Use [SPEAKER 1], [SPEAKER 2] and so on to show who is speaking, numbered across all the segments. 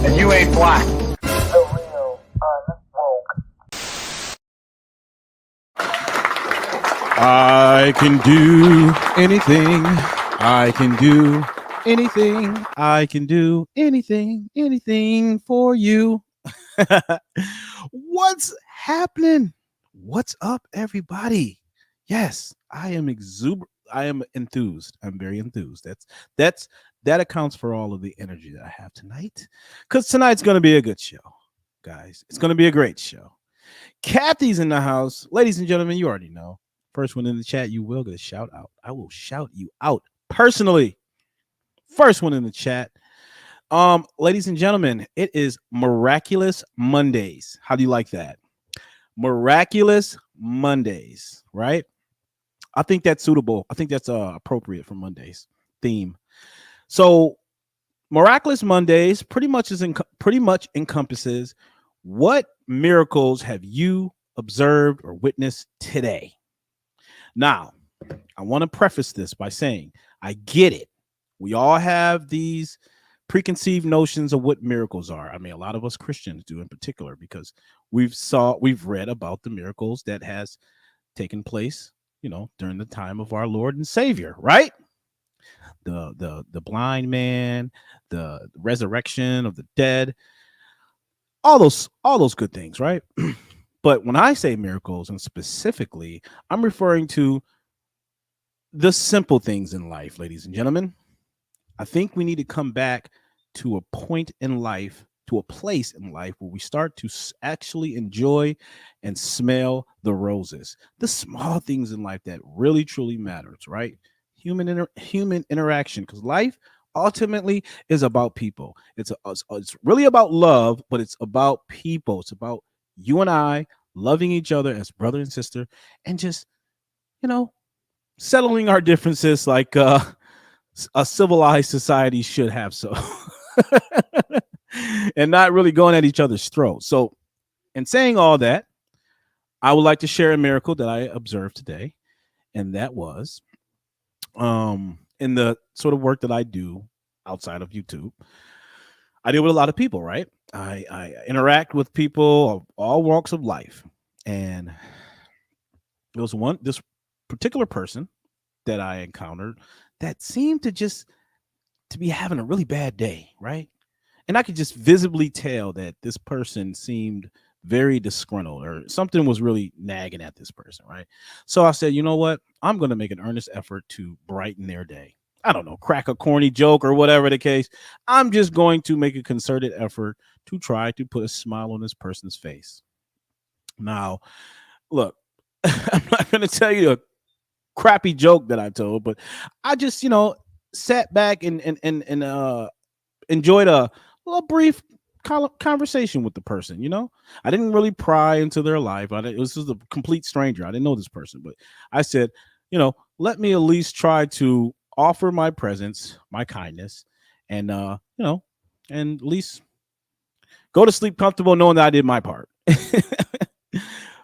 [SPEAKER 1] And you ain't black.
[SPEAKER 2] I can do anything. I can do anything. I can do anything for you. What's happening? What's up, everybody? Yes, I am exuberant. I am enthused. I'm very enthused. That accounts for all of the energy that I have tonight. Because tonight's going to be a good show, guys. It's going to be a great show. Kathy's in the house. Ladies and gentlemen, you already know. First one in the chat, you will get a shout out. I will shout you out personally. First one in the chat. Ladies and gentlemen, it is Miraculous Mondays. How do you like that? Miraculous Mondays, right? I think that's suitable. I think that's appropriate for Mondays theme. So Miraculous Mondays pretty much encompasses what miracles have you observed or witnessed today. Now, I want to preface this by saying I get it. We all have these preconceived notions of what miracles are. I mean, a lot of us Christians do in particular, because we've read about the miracles that has taken place, during the time of our Lord and Savior, right? The blind man, the resurrection of the dead, all those good things, right? But when I say miracles, and specifically, I'm referring to the simple things in life, ladies and gentlemen. I think we need to come back to a point in life, to a place in life where we start to actually enjoy and smell the roses, the small things in life that really, truly matters, right? Human interaction, because life ultimately is about people. It's really about love, but it's about people. It's about you and I loving each other as brother and sister, and just, settling our differences like a civilized society should have so. And not really going at each other's throats. So, in saying all that, I would like to share a miracle that I observed today. And that was in the sort of work that I do outside of YouTube. I deal with a lot of people, right? I interact with people of all walks of life. And there was this particular person that I encountered that seemed to be having a really bad day, right? And I could just visibly tell that this person seemed very disgruntled, or something was really nagging at this person, right? So I said, you know what? I'm going to make an earnest effort to brighten their day. I don't know, crack a corny joke or whatever the case. I'm just going to make a concerted effort to try to put a smile on this person's face. Now, look, I'm not going to tell you a crappy joke that I told, but I just, sat back and enjoyed a brief conversation with the person. I didn't really pry into their life. It was just a complete stranger. I didn't know this person, but I said, let me at least try to offer my presence, my kindness, and and at least go to sleep comfortable knowing that I did my part.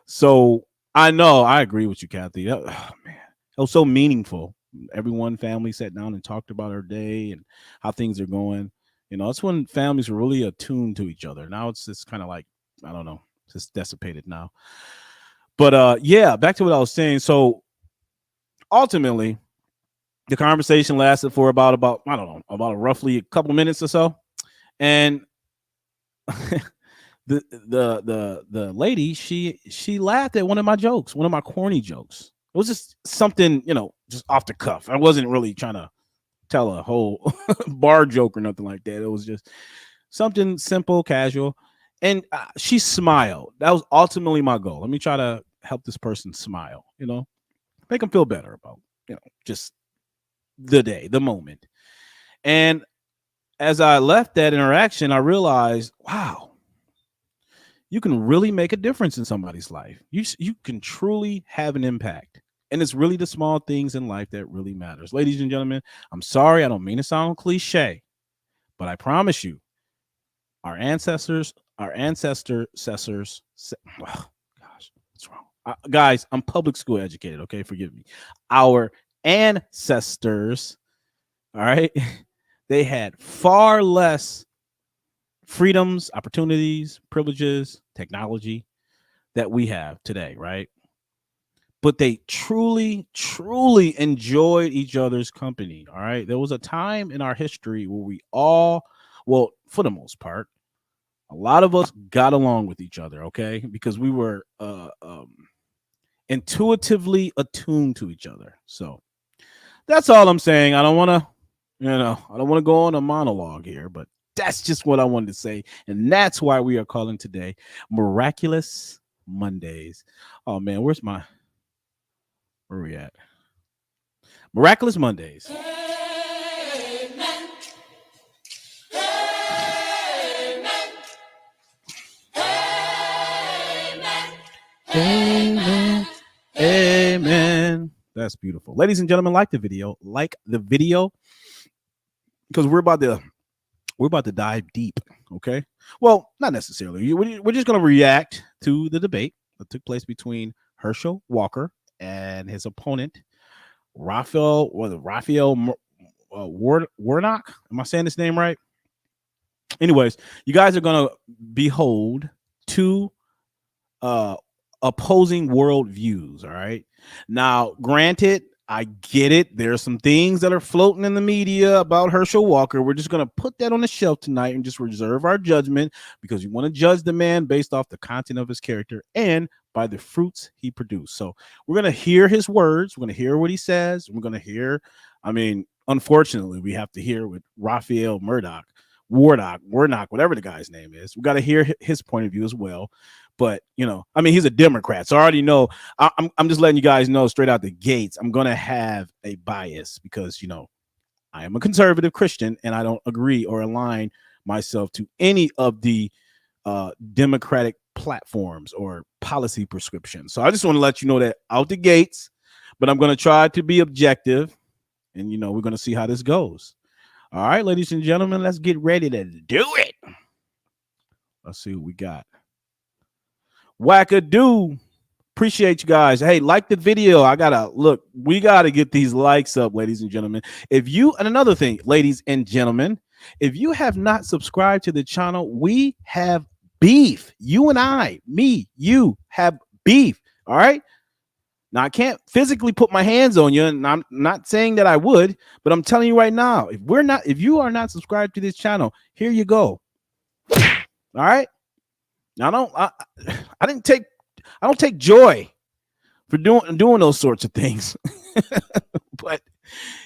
[SPEAKER 2] So I know I agree with you, Kathy. Oh, man, it was so meaningful. Family sat down and talked about our day and how things are going. It's when families are really attuned to each other. Now it's just kind of like, I don't know, just dissipated now. But yeah, back to what I was saying. So ultimately, the conversation lasted for about I don't know, about roughly a couple minutes or so. And the lady, she laughed at one of my jokes, one of my corny jokes. It was just something, just off the cuff. I wasn't really trying to tell a whole bar joke or nothing like that. It was just something simple, casual. And she smiled. That was ultimately my goal. Let me try to help this person smile, make them feel better about, just the day, the moment. And as I left that interaction, I realized, wow, you can really make a difference in somebody's life. You can truly have an impact. And it's really the small things in life that really matters. Ladies and gentlemen, I'm sorry, I don't mean to sound cliche, but I promise you, our ancestors, oh, gosh, what's wrong? Guys, I'm public school educated, okay? Forgive me. Our ancestors, all right, they had far less freedoms, opportunities, privileges, technology that we have today, right? But they truly, truly enjoyed each other's company. All right. There was a time in our history where we all, well, for the most part, a lot of us got along with each other. Okay. Because we were intuitively attuned to each other. So that's all I'm saying. I don't want to, I don't want to go on a monologue here, but that's just what I wanted to say. And that's why we are calling today Miraculous Mondays. Oh, man, where are we at? Miraculous Mondays. Amen. Amen. Amen. Amen. That's beautiful. Ladies and gentlemen, like the video, because we're about to dive deep. Okay. Well, not necessarily. We're just going to react to the debate that took place between Herschel Walker and his opponent, Raphael Warnock. Am I saying this name right? Anyways, you guys are going to behold two opposing worldviews. All right. Now, granted, I get it. There are some things that are floating in the media about Herschel Walker. We're just going to put that on the shelf tonight and just reserve our judgment, because you want to judge the man based off the content of his character and by the fruits he produced. So we're going to hear his words. We're going to hear what he says. We're going to hear, unfortunately, we have to hear what Raphael Warnock, whatever the guy's name is. We got to hear his point of view as well. But, he's a Democrat. So I already know. I'm just letting you guys know straight out the gates. I'm going to have a bias because, I am a conservative Christian and I don't agree or align myself to any of the Democratic platforms or policy prescriptions. So I just want to let you know that out the gates. But I'm going to try to be objective. And, we're going to see how this goes. All right, ladies and gentlemen, let's get ready to do it. Let's see what we got. Wackadoo. Appreciate you guys. Hey, like the video. We gotta get these likes up, ladies and gentlemen. And another thing, ladies and gentlemen, if you have not subscribed to the channel, we have beef. You and you have beef. All right. Now, I can't physically put my hands on you, and I'm not saying that I would, but I'm telling you right now, if you are not subscribed to this channel, here you go. All right. Now, I don't take joy for doing those sorts of things, but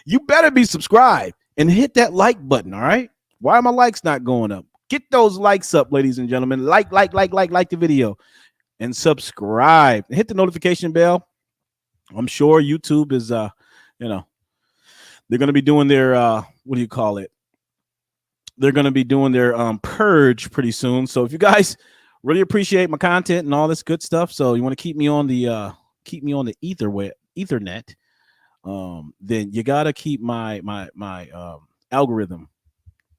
[SPEAKER 2] you better be subscribed and hit that like button. All right. Why are my likes not going up? Get those likes up, ladies and gentlemen. Like the video and subscribe. Hit the notification bell. I'm sure YouTube is, they're going to be doing their, what do you call it? They're going to be doing their purge pretty soon. So if you guys really appreciate my content and all this good stuff, so you want to keep me on the Ethernet, then you got to keep my algorithm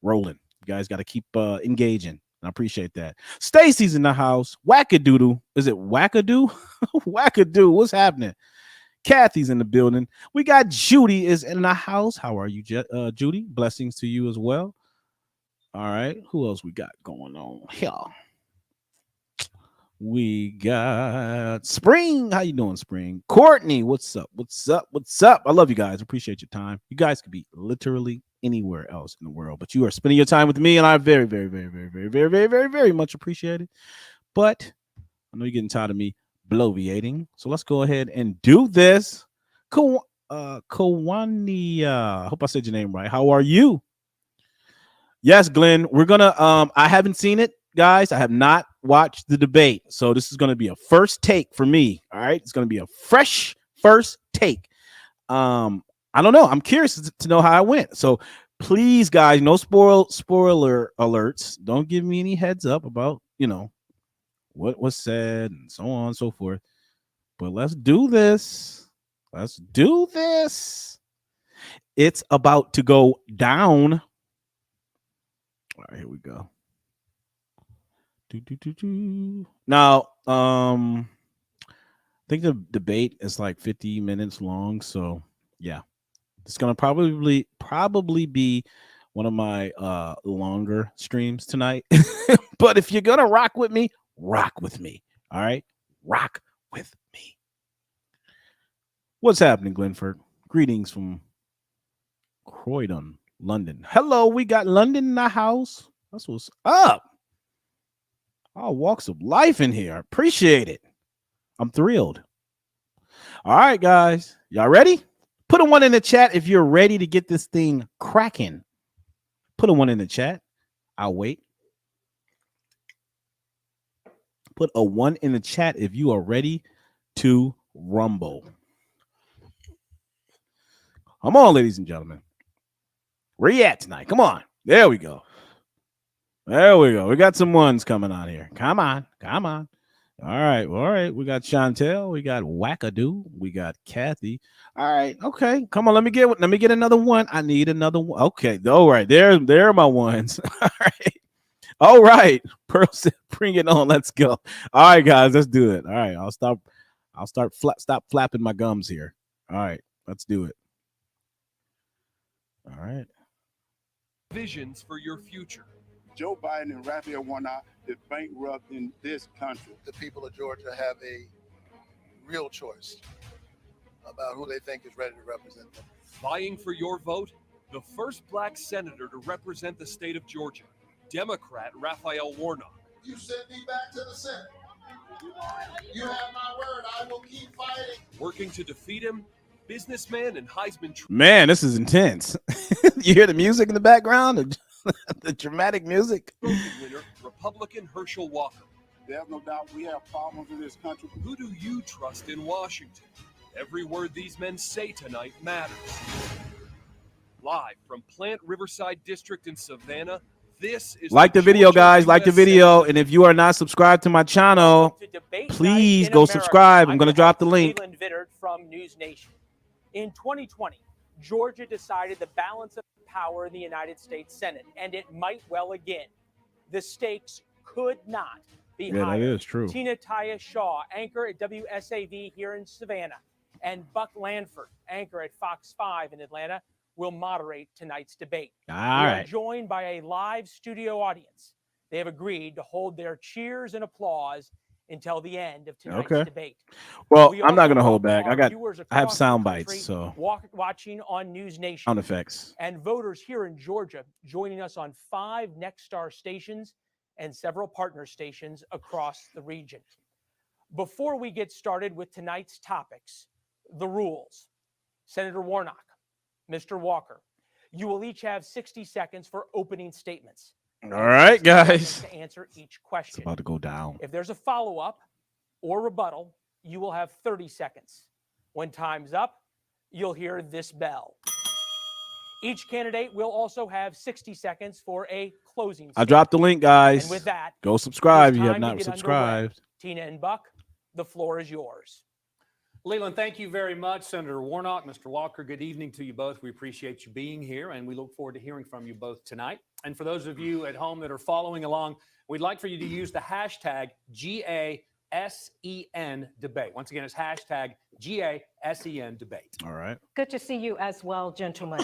[SPEAKER 2] rolling. You guys got to keep engaging. I appreciate that. Stacy's in the house. Wackadoodle. Is it Wackadoo? Wackadoo. What's happening? Kathy's in the building. We got Judy is in the house. How are you, Judy? Blessings to you as well. All right. Who else we got going on here? We got Spring. How you doing, Spring? Courtney, what's up? I love you guys. Appreciate your time. You guys could be literally anywhere else in the world. But you are spending your time with me, and I very, very, very, very, very, very, very, very, very much appreciate it. But I know you're getting tired of me bloviating, so let's go ahead and do this. Kawani, I hope I said your name right. How are you? Yes, Glenn. We're gonna. I haven't seen it, guys. I have not watched the debate, so this is gonna be a first take for me. All right, it's gonna be a fresh first take. I don't know. I'm curious to know how I went. So please, guys, no spoiler alerts. Don't give me any heads up about what was said and so on and so forth. But let's do this. Let's do this. It's about to go down. All right, here we go. Now, I think the debate is like 50 minutes long, so yeah, it's gonna probably be one of my longer streams tonight. But if you're gonna rock with me. All right, rock with me. What's happening, Glenford? Greetings from Croydon, London. Hello, we got London in the house. That's what's up. All walks of life in here. Appreciate it. I'm thrilled. All right, guys. Y'all ready? Put a 1 in the chat if you're ready to get this thing cracking. Put a 1 in the chat. I'll wait. Put a 1 in the chat if you are ready to rumble. Come on, ladies and gentlemen. Where you at tonight? Come on. There we go. There we go. We got some ones coming on here. Come on. All right. We got Chantel. We got Wackadoo. We got Kathy. All right. Okay. Come on. Let me get another one. I need another one. Okay. All right. There are my ones. All right. Pearl said, bring it on. Let's go. All right, guys. Let's do it. All right. Stop flapping my gums here. All right. Let's do it. All right.
[SPEAKER 1] Visions for your future.
[SPEAKER 3] Joe Biden and Raphael Warnock is bankrupt in this country.
[SPEAKER 4] The people of Georgia have a real choice about who they think is ready to represent them.
[SPEAKER 1] Vying for your vote, the first black senator to represent the state of Georgia, Democrat Raphael Warnock.
[SPEAKER 4] You send me back to the Senate. You have my word. I will keep fighting.
[SPEAKER 1] Working to defeat him, businessman and Heisman.
[SPEAKER 2] Man, this is intense. You hear the music in the background? The dramatic music.
[SPEAKER 1] Winner, Republican Herschel Walker.
[SPEAKER 3] There's no doubt we have problems in this country.
[SPEAKER 1] Who do you trust in Washington? Every word these men say tonight matters. Live from Plant Riverside District in Savannah, this is
[SPEAKER 2] like the video, guys. Like the video. And if you are not subscribed to my channel, please go subscribe. I'm going to drop the link.
[SPEAKER 5] From News Nation. In 2020, Georgia decided the balance of power in the United States Senate, and it might well again. The stakes could not be higher.
[SPEAKER 2] That is true.
[SPEAKER 5] Tina Taya Shaw, anchor at WSAV here in Savannah, and Buck Lanford, anchor at Fox 5 in Atlanta, will moderate tonight's debate.
[SPEAKER 2] All
[SPEAKER 5] we
[SPEAKER 2] right.
[SPEAKER 5] are joined by a live studio audience. They have agreed to hold their cheers and applause until the end of tonight's debate.
[SPEAKER 2] Well, I'm not going to hold back. I have sound bites, so
[SPEAKER 5] watching on News Nation.
[SPEAKER 2] Sound effects.
[SPEAKER 5] And voters here in Georgia joining us on 5 Nexstar stations and several partner stations across the region. Before we get started with tonight's topics, the rules. Senator Warnock, Mr. Walker, you will each have 60 seconds for opening statements.
[SPEAKER 2] All right, guys.
[SPEAKER 5] To answer each question.
[SPEAKER 2] It's about to go down.
[SPEAKER 5] If there's a follow-up or rebuttal, you will have 30 seconds. When time's up, you'll hear this bell. Each candidate will also have 60 seconds for a closing statement.
[SPEAKER 2] I dropped the link, guys.
[SPEAKER 5] And with that,
[SPEAKER 2] go subscribe if you have not subscribed.
[SPEAKER 5] Tina and Buck, the floor is yours.
[SPEAKER 6] Leland, thank you very much. Senator Warnock, Mr. Walker, good evening to you both. We appreciate you being here, and we look forward to hearing from you both tonight. And for those of you at home that are following along, we'd like for you to use the hashtag GASEN debate. Once again, it's hashtag GASEN debate.
[SPEAKER 2] All right.
[SPEAKER 7] Good to see you as well, gentlemen.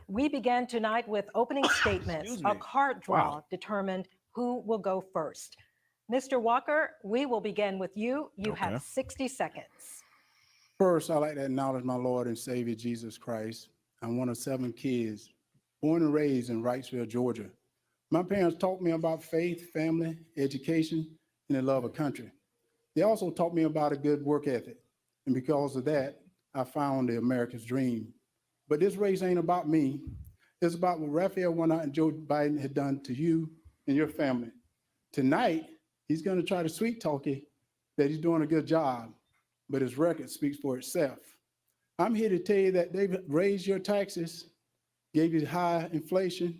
[SPEAKER 7] We began tonight with opening statements. A card draw determined who will go first. Mr. Walker, we will begin with you. You have 60 seconds.
[SPEAKER 3] First, I'd like to acknowledge my Lord and Savior, Jesus Christ. I'm one of 7 kids born and raised in Wrightsville, Georgia. My parents taught me about faith, family, education, and the love of country. They also taught me about a good work ethic. And because of that, I found the America's dream. But this race ain't about me. It's about what Raphael Warnock and Joe Biden had done to you and your family. Tonight, he's going to try to sweet talk you that he's doing a good job, but his record speaks for itself. I'm here to tell you that they've raised your taxes, gave you high inflation.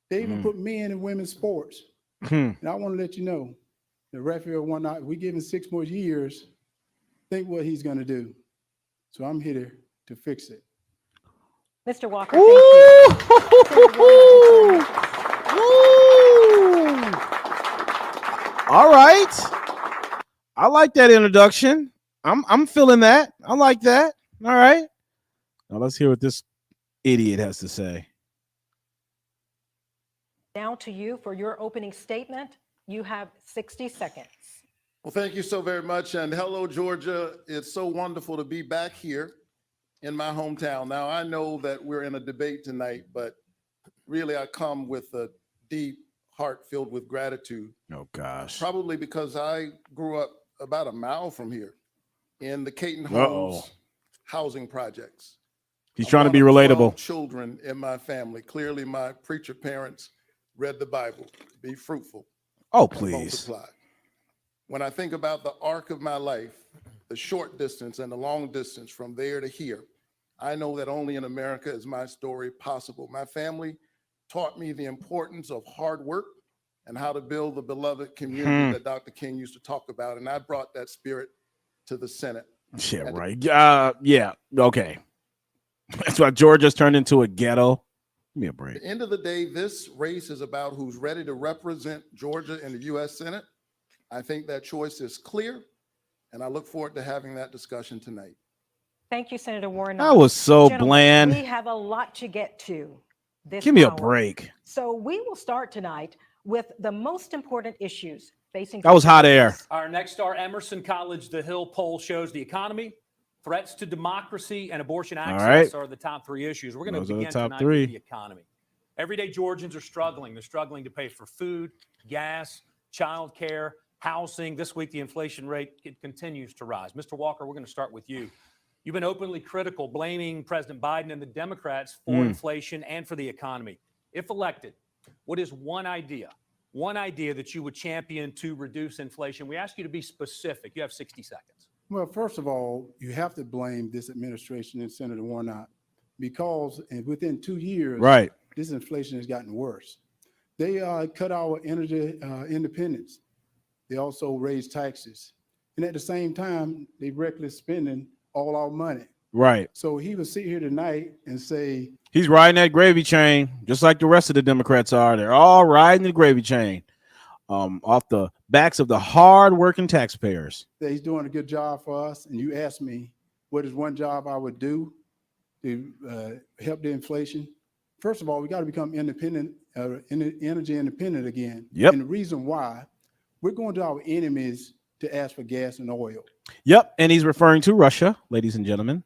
[SPEAKER 3] They even put men in women's sports. And I want to let you know that Raphael Warnock, we give him 6 more years, think what he's going to do. So I'm here to fix it.
[SPEAKER 7] Mr. Walker, thank you.
[SPEAKER 2] All right. I like that introduction. I'm feeling that. I like that. All right. Now let's hear what this idiot has to say.
[SPEAKER 7] Now to you for your opening statement. You have 60 seconds.
[SPEAKER 4] Well, thank you so very much. And hello, Georgia. It's so wonderful to be back here in my hometown. Now, I know that we're in a debate tonight, but really I come with a deep heart filled with gratitude.
[SPEAKER 2] Oh, gosh.
[SPEAKER 4] Probably because I grew up about a mile from here in the Caton Homes housing projects.
[SPEAKER 2] He's trying to be relatable.
[SPEAKER 4] Children in my family. Clearly, my preacher parents read the Bible. Be fruitful.
[SPEAKER 2] Oh, please.
[SPEAKER 4] Multiply. When I think about the arc of my life, the short distance and the long distance from there to here, I know that only in America is my story possible. My family taught me the importance of hard work and how to build the beloved community that Dr. King used to talk about. And I brought that spirit to the Senate.
[SPEAKER 2] Yeah, right. Yeah. Okay. That's why Georgia's turned into a ghetto. Give me a break.
[SPEAKER 4] At the end of the day, this race is about who's ready to represent Georgia in the U.S. Senate. I think that choice is clear, and I look forward to having that discussion tonight.
[SPEAKER 7] Thank you, Senator Warnock.
[SPEAKER 2] That was so
[SPEAKER 7] Gentlemen,
[SPEAKER 2] bland.
[SPEAKER 7] We have a lot to get to this
[SPEAKER 2] Give me a
[SPEAKER 7] hour.
[SPEAKER 2] break.
[SPEAKER 7] So we will start tonight with the most important issues facing.
[SPEAKER 2] That was hot air.
[SPEAKER 6] Our next star, Emerson College, The Hill poll shows the economy, threats to democracy, and abortion access are the top 3 issues. We're going to begin tonight with the economy. Everyday Georgians are struggling. They're struggling to pay for food, gas, child care, housing. This week, the inflation rate continues to rise. Mr. Walker, we're going to start with you. You've been openly critical, blaming President Biden and the Democrats for inflation and for the economy. If elected, what is one idea that you would champion to reduce inflation? We ask you to be specific. You have 60 seconds.
[SPEAKER 3] Well, first of all, you have to blame this administration and Senator Warnock because within 2 years, this inflation has gotten worse. They cut our energy independence. They also raised taxes. And at the same time, they reckless spending all our money.
[SPEAKER 2] Right.
[SPEAKER 3] So he would sit here tonight and say,
[SPEAKER 2] he's riding that gravy train, just like the rest of the Democrats are. They're all riding the gravy train off the backs of the hard-working taxpayers.
[SPEAKER 3] that he's doing a good job for us. And you asked me, what is one job I would do to help the inflation? First of all, we got to become independent, energy independent again.
[SPEAKER 2] Yep.
[SPEAKER 3] And the reason why, we're going to our enemies to ask for gas and oil.
[SPEAKER 2] Yep. And he's referring to Russia, ladies and gentlemen.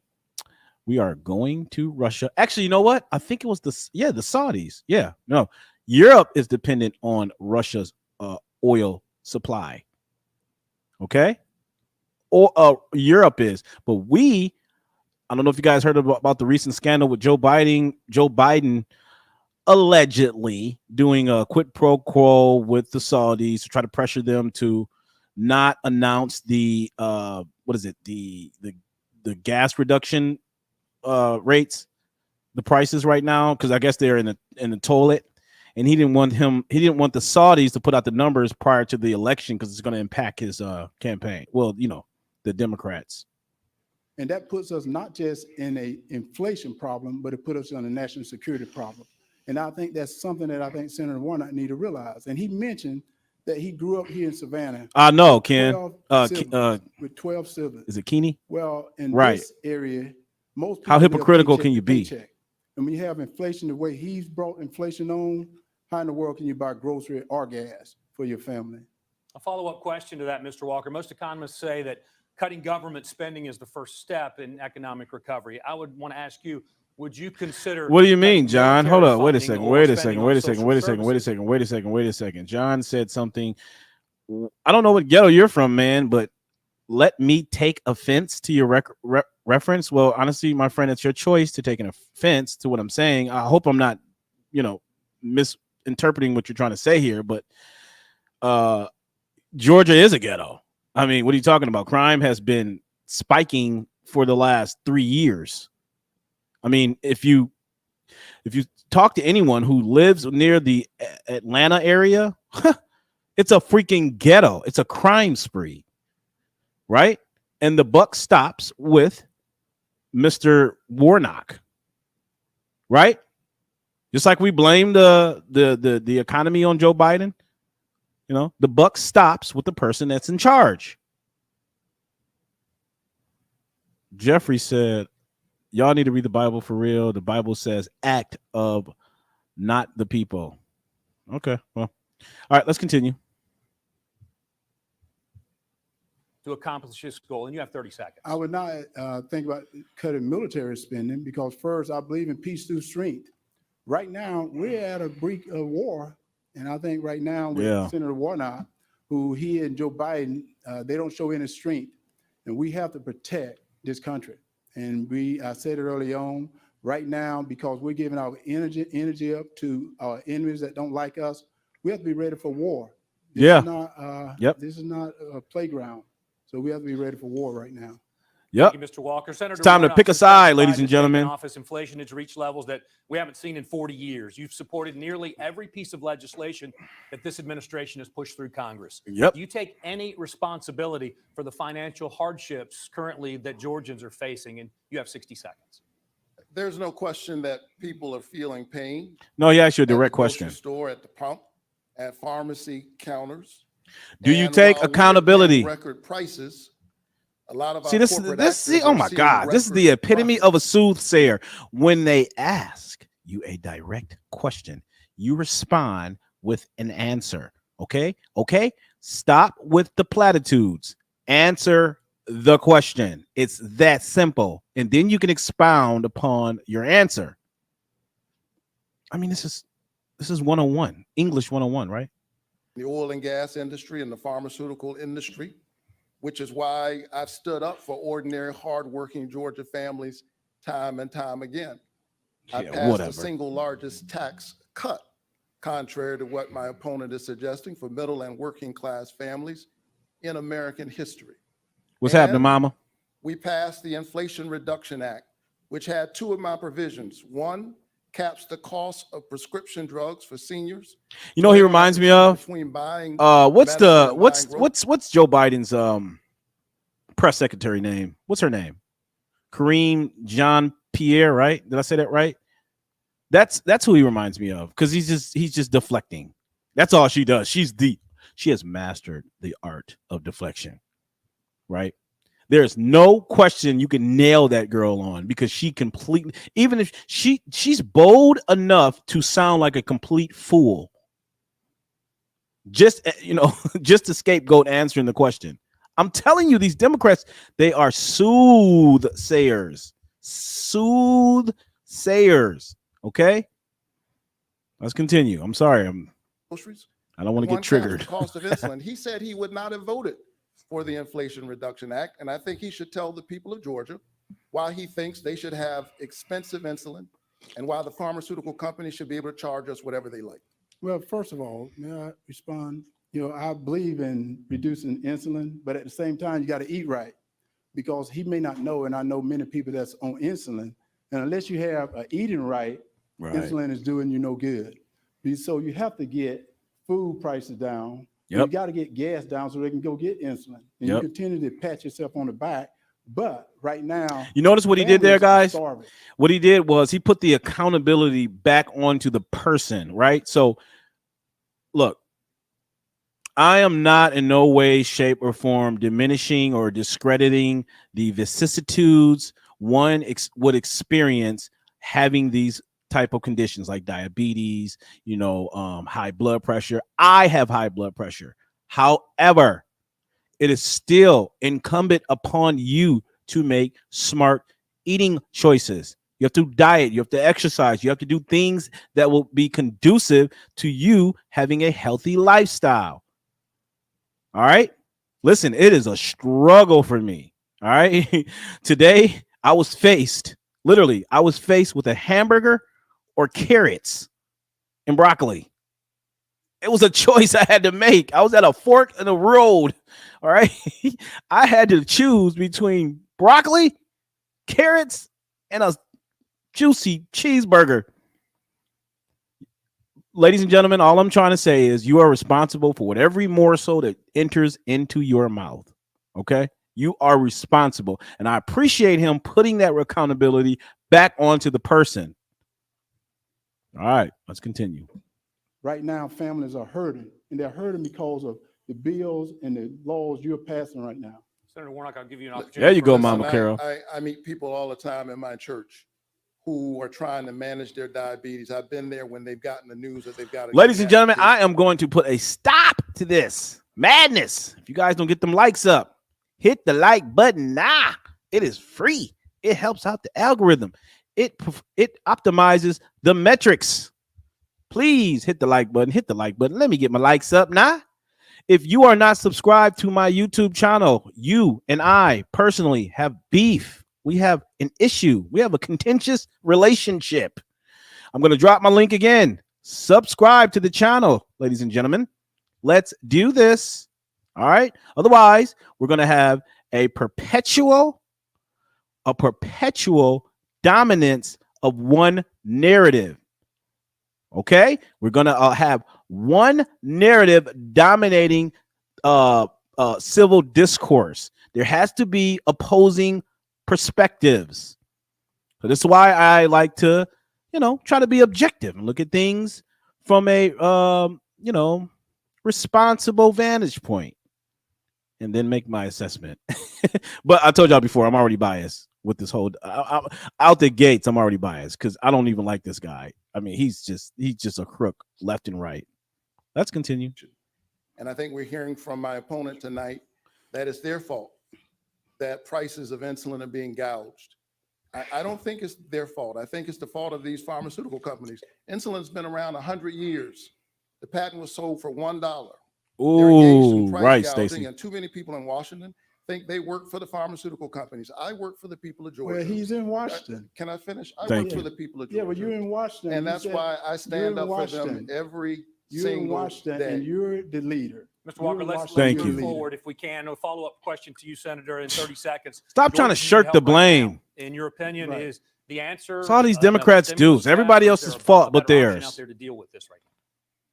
[SPEAKER 2] We are going to Russia. Actually, you know what? I think it was the Saudis. Yeah. No, Europe is dependent on Russia's oil supply. Okay. Or Europe is. But I don't know if you guys heard about the recent scandal with Joe Biden allegedly doing a quid pro quo with the Saudis to try to pressure them to not announce the gas reduction rates, the prices right now, because I guess they're in the toilet, and he didn't want the Saudis to put out the numbers prior to the election because it's going to impact his campaign. Well, the Democrats.
[SPEAKER 3] And that puts us not just in a inflation problem, but it put us on a national security problem. And I think that's something that I think Senator Warnock need to realize. And he mentioned that he grew up here in Savannah.
[SPEAKER 2] I know, Ken.
[SPEAKER 3] With 12 siblings.
[SPEAKER 2] Is it Keeney?
[SPEAKER 3] Well, in this area, most people
[SPEAKER 2] how
[SPEAKER 3] live
[SPEAKER 2] hypocritical
[SPEAKER 3] paycheck
[SPEAKER 2] can you
[SPEAKER 3] to
[SPEAKER 2] be?
[SPEAKER 3] paycheck. And we have inflation the way he's brought inflation on. How in the world can you buy grocery or gas for your family?
[SPEAKER 6] A follow-up question to that, Mr. Walker. Most economists say that cutting government spending is the first step in economic recovery. I would want to ask you, would you consider?
[SPEAKER 2] What do you mean,
[SPEAKER 6] cutting
[SPEAKER 2] John? Hold
[SPEAKER 6] military
[SPEAKER 2] up. Wait a
[SPEAKER 6] funding
[SPEAKER 2] second.
[SPEAKER 6] or
[SPEAKER 2] Wait a
[SPEAKER 6] spending
[SPEAKER 2] second.
[SPEAKER 6] on
[SPEAKER 2] Wait a second.
[SPEAKER 6] social
[SPEAKER 2] Wait a second. Wait a
[SPEAKER 6] services?
[SPEAKER 2] second. Wait a second. Wait a second. John said something. I don't know what ghetto you're from, man, but let me take offense to your reference. Well, honestly, my friend, it's your choice to take an offense to what I'm saying. I hope I'm not, misinterpreting what you're trying to say here, but Georgia is a ghetto. I mean, what are you talking about? Crime has been spiking for the last 3 years. I mean, if you talk to anyone who lives near the Atlanta area, it's a freaking ghetto. It's a crime spree, right? And the buck stops with Mr. Warnock, right? Just like we blame the economy on Joe Biden, the buck stops with the person that's in charge. Jeffrey said, y'all need to read the Bible for real. The Bible says act of, not the people. Okay, well, all right, let's continue.
[SPEAKER 6] To accomplish this goal, and you have 30 seconds.
[SPEAKER 3] I would not think about cutting military spending because first, I believe in peace through strength. Right now, we're at a brink of war, and I think right now with Senator Warnock, who he and Joe Biden, they don't show any strength, and we have to protect this country. And I said it early on, right now, because we're giving our energy up to our enemies that don't like us, we have to be ready for war. This is not a playground. So we have to be ready for war right now.
[SPEAKER 6] Thank you, Mr. Walker. Senator
[SPEAKER 2] It's time
[SPEAKER 6] Warnock,
[SPEAKER 2] to pick a side, ladies and gentlemen.
[SPEAKER 6] Office inflation has reached levels that we haven't seen in 40 years. You've supported nearly every piece of legislation that this administration has pushed through Congress.
[SPEAKER 2] Yep.
[SPEAKER 6] Do you take any responsibility for the financial hardships currently that Georgians are facing? And you have 60 seconds.
[SPEAKER 4] There's no question that people are feeling pain.
[SPEAKER 2] No, he asked you a direct
[SPEAKER 4] at the grocery
[SPEAKER 2] question.
[SPEAKER 4] store, at the pump, at pharmacy counters.
[SPEAKER 2] Do you
[SPEAKER 4] And
[SPEAKER 2] take
[SPEAKER 4] while we're
[SPEAKER 2] accountability?
[SPEAKER 4] paying record prices. A lot of
[SPEAKER 2] See,
[SPEAKER 4] our
[SPEAKER 2] this,
[SPEAKER 4] corporate
[SPEAKER 2] this,
[SPEAKER 4] actors
[SPEAKER 2] see, oh
[SPEAKER 4] are
[SPEAKER 2] my
[SPEAKER 4] seeing
[SPEAKER 2] God, this is the
[SPEAKER 4] record
[SPEAKER 2] epitome of a soothsayer. When they ask you a direct question, you respond with an answer. Okay? Okay? Stop with the platitudes. Answer the question. It's that simple. And then you can expound upon your answer. I mean, this is 101, English 101, right?
[SPEAKER 4] the oil and gas industry and the pharmaceutical industry, which is why I've stood up for ordinary, hardworking Georgia families time and time again. I passed the single largest tax cut, contrary to what my opponent is suggesting, for middle and working class families in American history.
[SPEAKER 2] What's happening, Mama?
[SPEAKER 4] We passed the Inflation Reduction Act, which had two of my provisions. One, caps the cost of prescription drugs for seniors.
[SPEAKER 2] You know, he reminds me of
[SPEAKER 4] between buying
[SPEAKER 2] what's Joe Biden's press secretary name? What's her name? Kareem Jean-Pierre, right? Did I say that right? That's who he reminds me of, because he's just deflecting. That's all she does. She has mastered the art of deflection, right? There's no question you can nail that girl on, because she completely, even if she's bold enough to sound like a complete fool, just to scapegoat answering the question. I'm telling you, these Democrats, they are soothsayers. Okay, let's continue. I'm sorry. I don't want to get triggered.
[SPEAKER 4] The cost of insulin. He said he would not have voted for the Inflation Reduction Act, and I think he should tell the people of Georgia why he thinks they should have expensive insulin and why the pharmaceutical companies should be able to charge us whatever they like.
[SPEAKER 3] Well, first of all, may I respond? I believe in reducing insulin, but at the same time, you got to eat right, because he may not know, and I know many people that's on insulin, and unless you have eating right, insulin is doing you no good. So you have to get food prices down. You got to get gas down so they can go get insulin. And you continue to pat yourself on the back. But right now,
[SPEAKER 2] you notice what he did there, guys? What he did was he put the accountability back onto the person, right? So look, I am not in no way, shape, or form diminishing or discrediting the vicissitudes one would experience having these type of conditions like diabetes, high blood pressure. I have high blood pressure. However, it is still incumbent upon you to make smart eating choices. You have to diet. You have to exercise. You have to do things that will be conducive to you having a healthy lifestyle. All right. Listen, it is a struggle for me. All right. Today, I was faced with a hamburger or carrots and broccoli. It was a choice I had to make. I was at a fork in the road. All right. I had to choose between broccoli, carrots, and a juicy cheeseburger. Ladies and gentlemen, all I'm trying to say is you are responsible for whatever morsel that enters into your mouth. Okay? You are responsible. And I appreciate him putting that accountability back onto the person. All right, let's continue.
[SPEAKER 3] Right now, families are hurting, and they're hurting because of the bills and the laws you're passing right now.
[SPEAKER 6] Senator Warnock, I'll give you an opportunity.
[SPEAKER 2] There you go,
[SPEAKER 6] for-
[SPEAKER 2] Mama Carol.
[SPEAKER 4] I meet people all the time in my church who are trying to manage their diabetes. I've been there when they've gotten the news that they've got to.
[SPEAKER 2] Ladies and gentlemen, I am going to put a stop to this madness. If you guys don't get them likes up, hit the like button now. It is free. It helps out the algorithm. It optimizes the metrics. Please hit the like button. Hit the like button. Let me get my likes up now. If you are not subscribed to my YouTube channel, you and I personally have beef. We have an issue. We have a contentious relationship. I'm going to drop my link again. Subscribe to the channel, ladies and gentlemen. Let's do this. All right. Otherwise, we're going to have a perpetual dominance of one narrative. Okay. We're going to have one narrative dominating civil discourse. There has to be opposing perspectives. So this is why I like to, try to be objective and look at things from a, responsible vantage point and then make my assessment. But I told y'all before, I'm already biased with this whole out the gates. I'm already biased because I don't even like this guy. I mean, he's just a crook left and right. Let's continue.
[SPEAKER 4] And I think we're hearing from my opponent tonight that it's their fault that prices of insulin are being gouged. I don't think it's their fault. I think it's the fault of these pharmaceutical companies. Insulin's been around 100 years. The patent was sold for $1.
[SPEAKER 2] Ooh, right, Stacey.
[SPEAKER 4] And too many people in Washington think they work for the pharmaceutical companies. I work for the people of Georgia.
[SPEAKER 3] Well, he's in Washington.
[SPEAKER 4] Can I finish? I
[SPEAKER 2] Thank
[SPEAKER 4] work
[SPEAKER 2] you.
[SPEAKER 4] for the people of Georgia.
[SPEAKER 3] Yeah, but you're in Washington.
[SPEAKER 4] And
[SPEAKER 3] You
[SPEAKER 4] that's
[SPEAKER 3] said
[SPEAKER 4] why I stand
[SPEAKER 3] you're in
[SPEAKER 4] up for them
[SPEAKER 3] Washington.
[SPEAKER 4] every
[SPEAKER 3] You're in
[SPEAKER 4] single
[SPEAKER 3] Washington,
[SPEAKER 4] day.
[SPEAKER 3] and you're the leader.
[SPEAKER 6] Mr. Walker,
[SPEAKER 3] You're in
[SPEAKER 6] let's
[SPEAKER 3] Washington,
[SPEAKER 2] Thank
[SPEAKER 3] you're
[SPEAKER 2] you.
[SPEAKER 3] the
[SPEAKER 6] move
[SPEAKER 3] leader.
[SPEAKER 6] forward if we can. A follow-up question to you, Senator, in 30 seconds.
[SPEAKER 2] Stop trying to
[SPEAKER 6] Georgia,
[SPEAKER 2] shirk
[SPEAKER 6] you
[SPEAKER 2] the
[SPEAKER 6] help right now.
[SPEAKER 2] blame.
[SPEAKER 6] In your opinion,
[SPEAKER 3] Right.
[SPEAKER 6] is the answer?
[SPEAKER 2] It's all these
[SPEAKER 6] another
[SPEAKER 2] Democrats
[SPEAKER 6] stimulus
[SPEAKER 2] do. Everybody
[SPEAKER 6] package, or
[SPEAKER 2] else's
[SPEAKER 6] is there
[SPEAKER 2] fault
[SPEAKER 6] a
[SPEAKER 2] but
[SPEAKER 6] better option
[SPEAKER 2] theirs.
[SPEAKER 6] out there to deal with this right now?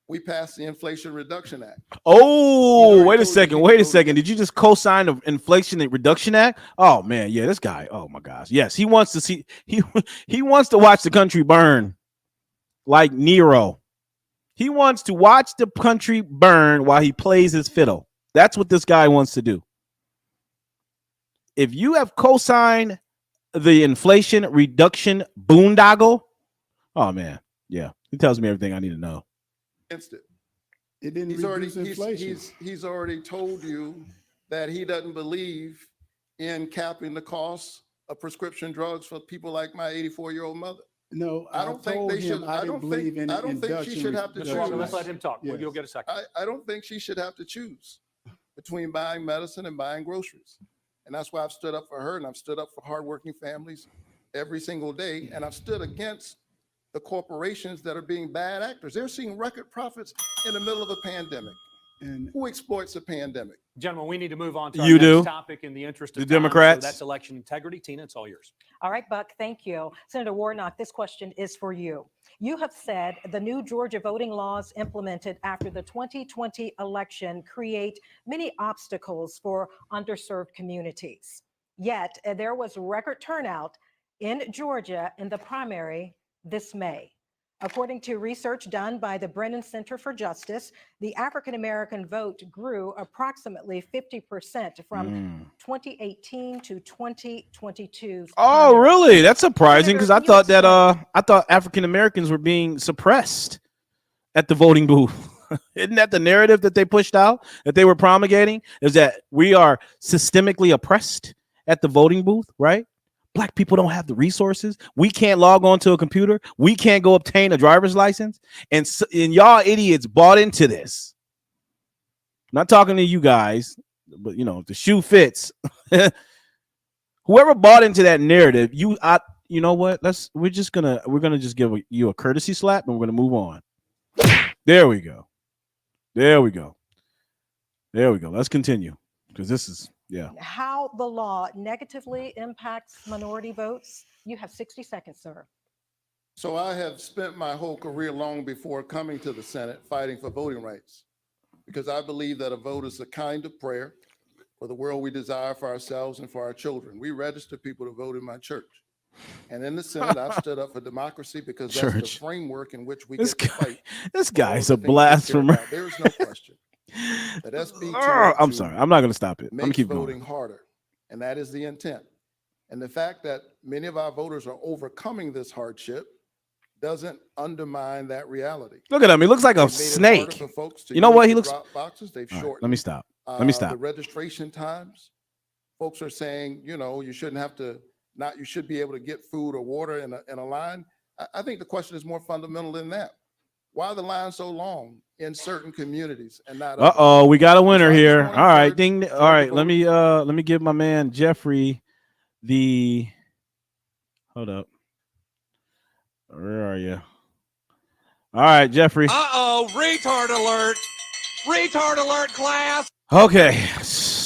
[SPEAKER 4] We passed the Inflation Reduction Act.
[SPEAKER 2] Oh,
[SPEAKER 4] already
[SPEAKER 2] wait a
[SPEAKER 4] told you
[SPEAKER 2] second.
[SPEAKER 4] people
[SPEAKER 2] Wait a
[SPEAKER 4] voted
[SPEAKER 2] second.
[SPEAKER 4] against
[SPEAKER 2] Did you just co-sign the Inflation Reduction Act? Oh man, yeah, this guy. Oh my gosh. Yes, he wants to see he wants to watch the country burn like Nero. He wants to watch the country burn while he plays his fiddle. That's what this guy wants to do. If you have co-signed the Inflation Reduction boondoggle, oh man, yeah, he tells me everything I need to know.
[SPEAKER 4] Against it.
[SPEAKER 3] It didn't
[SPEAKER 4] He's already
[SPEAKER 3] reduce inflation.
[SPEAKER 4] he's already told you that he doesn't believe in capping the costs of prescription drugs for people like my 84-year-old mother.
[SPEAKER 3] No,
[SPEAKER 4] I don't think
[SPEAKER 3] told
[SPEAKER 4] they
[SPEAKER 3] him
[SPEAKER 4] should.
[SPEAKER 3] I
[SPEAKER 4] I
[SPEAKER 3] didn't
[SPEAKER 4] don't
[SPEAKER 3] believe
[SPEAKER 4] think.
[SPEAKER 3] in
[SPEAKER 4] I don't think she should have to
[SPEAKER 6] Mr. Walker,
[SPEAKER 4] choose.
[SPEAKER 6] let's let him talk.
[SPEAKER 3] Yes.
[SPEAKER 6] You'll get a second.
[SPEAKER 4] I don't think she should have to choose between buying medicine and buying groceries. And that's why I've stood up for her, and I've stood up for hardworking families every single day. And I've stood against the corporations that are being bad actors. They're seeing record profits in the middle of a pandemic.
[SPEAKER 3] And
[SPEAKER 4] Who exploits a pandemic?
[SPEAKER 6] Gentlemen, we need to move on to our
[SPEAKER 2] You
[SPEAKER 6] next
[SPEAKER 2] do.
[SPEAKER 6] topic in the interest of
[SPEAKER 2] The
[SPEAKER 6] time.
[SPEAKER 2] Democrats.
[SPEAKER 6] So that's election integrity. Tina, it's all yours.
[SPEAKER 7] All right, Buck, thank you. Senator Warnock, this question is for you. You have said the new Georgia voting laws implemented after the 2020 election create many obstacles for underserved communities. Yet there was record turnout in Georgia in the primary this May. According to research done by the Brennan Center for Justice, the African-American vote grew approximately 50% from 2018 to 2022.
[SPEAKER 2] Oh, really? That's surprising because I
[SPEAKER 7] Senator, can you
[SPEAKER 2] thought that I thought African Americans were being suppressed at the voting booth. Isn't that the narrative that they pushed out, that they were promulgating? Is that we are systemically oppressed at the voting booth, right? Black people don't have the resources. We can't log on to a computer. We can't go obtain a driver's license. And y'all idiots bought into this. I'm not talking to you guys, but you know, if the shoe fits. Whoever bought into that narrative, you know what? We're gonna just give you a courtesy slap and we're gonna move on. There we go. Let's continue because this is
[SPEAKER 7] How the law negatively impacts minority votes. You have 60 seconds, sir.
[SPEAKER 4] So I have spent my whole career long before coming to the Senate fighting for voting rights, because I believe that a vote is a kind of prayer for the world we desire for ourselves and for our children. We register people to vote in my church. And in the Senate, I've stood up for democracy because that's the framework in which we get to fight.
[SPEAKER 2] This guy's a blasphemer.
[SPEAKER 4] There is no question that SB 202
[SPEAKER 2] I'm sorry. I'm not going to stop it. I'm going to keep
[SPEAKER 4] voting
[SPEAKER 2] going.
[SPEAKER 4] harder. And that is the intent. And the fact that many of our voters are overcoming this hardship doesn't undermine that reality.
[SPEAKER 2] Look at him. He looks like a snake. You know what? He looks.
[SPEAKER 4] Boxes. They've shortened.
[SPEAKER 2] Let me stop.
[SPEAKER 4] The registration times. Folks are saying, you know, you shouldn't have to. You should be able to get food or water in a line. I think the question is more fundamental than that. Why are the lines so long in certain communities and not others?
[SPEAKER 2] We got a winner here. All right, ding. All right, let me give my man Jeffrey the. Hold up. Where are you? All right, Jeffrey.
[SPEAKER 1] Retard alert! Retard alert, class!
[SPEAKER 2] Okay,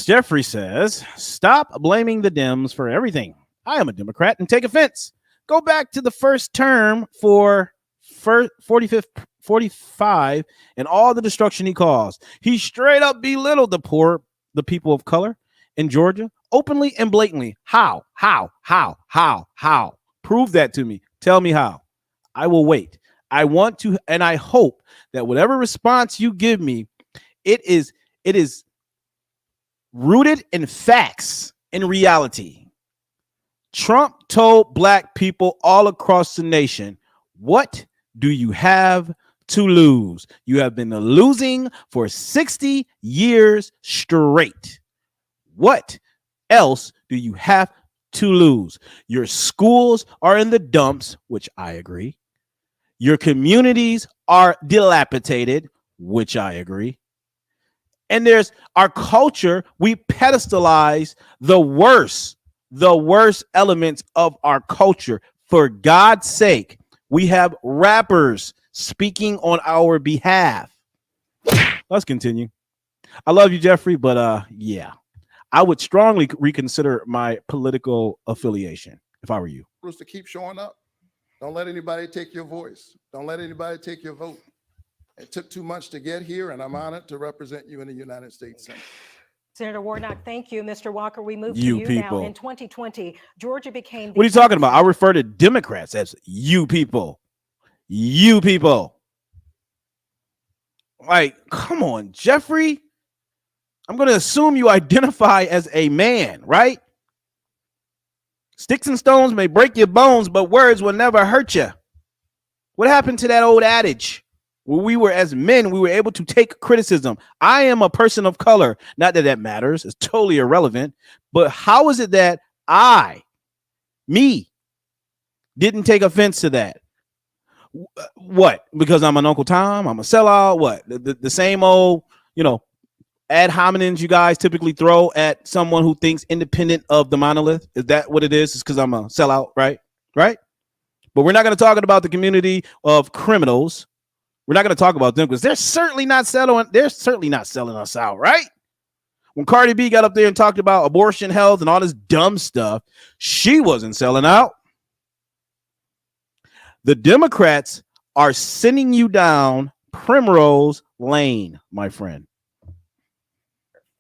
[SPEAKER 2] Jeffrey says, "Stop blaming the Dems for everything. I am a Democrat and take offense. Go back to the first term for 45 and all the destruction he caused. He straight up belittled the people of color in Georgia openly and blatantly. How? Prove that to me. Tell me how. I will wait. I want to, and I hope that whatever response you give me, it is rooted in facts, in reality. Trump told black people all across the nation, what do you have to lose? You have been losing for 60 years straight. What else do you have to lose? Your schools are in the dumps, which I agree. Your communities are dilapidated, which I agree. And there's our culture. We pedestalize the worst elements of our culture. For God's sake, we have rappers speaking on our behalf. Let's continue. I love you, Jeffrey, but yeah, I would strongly reconsider my political affiliation if I were you.
[SPEAKER 4] To keep showing up. Don't let anybody take your voice. Don't let anybody take your vote. It took too much to get here, and I'm honored to represent you in the United States Senate.
[SPEAKER 7] Senator Warnock, thank you. Mr. Walker, we move
[SPEAKER 2] You
[SPEAKER 7] to you
[SPEAKER 2] people.
[SPEAKER 7] now. In 2020, Georgia became...
[SPEAKER 2] What are you talking about? I refer to Democrats as you people. You people. Like, come on, Jeffrey. I'm going to assume you identify as a man, right? Sticks and stones may break your bones, but words will never hurt you. What happened to that old adage? Where we were, as men, we were able to take criticism. I am a person of color. Not that that matters. It's totally irrelevant. But how is it that me, didn't take offense to that? What? Because I'm an Uncle Tom? I'm a sellout? What? The same old, ad hominems you guys typically throw at someone who thinks independent of the monolith? Is that what it is? It's because I'm a sellout, right? Right? But we're not going to talk about the community of criminals. We're not going to talk about them because they're certainly not selling us out, right? When Cardi B got up there and talked about abortion, health, and all this dumb stuff, she wasn't selling out. The Democrats are sending you down Primrose Lane, my friend.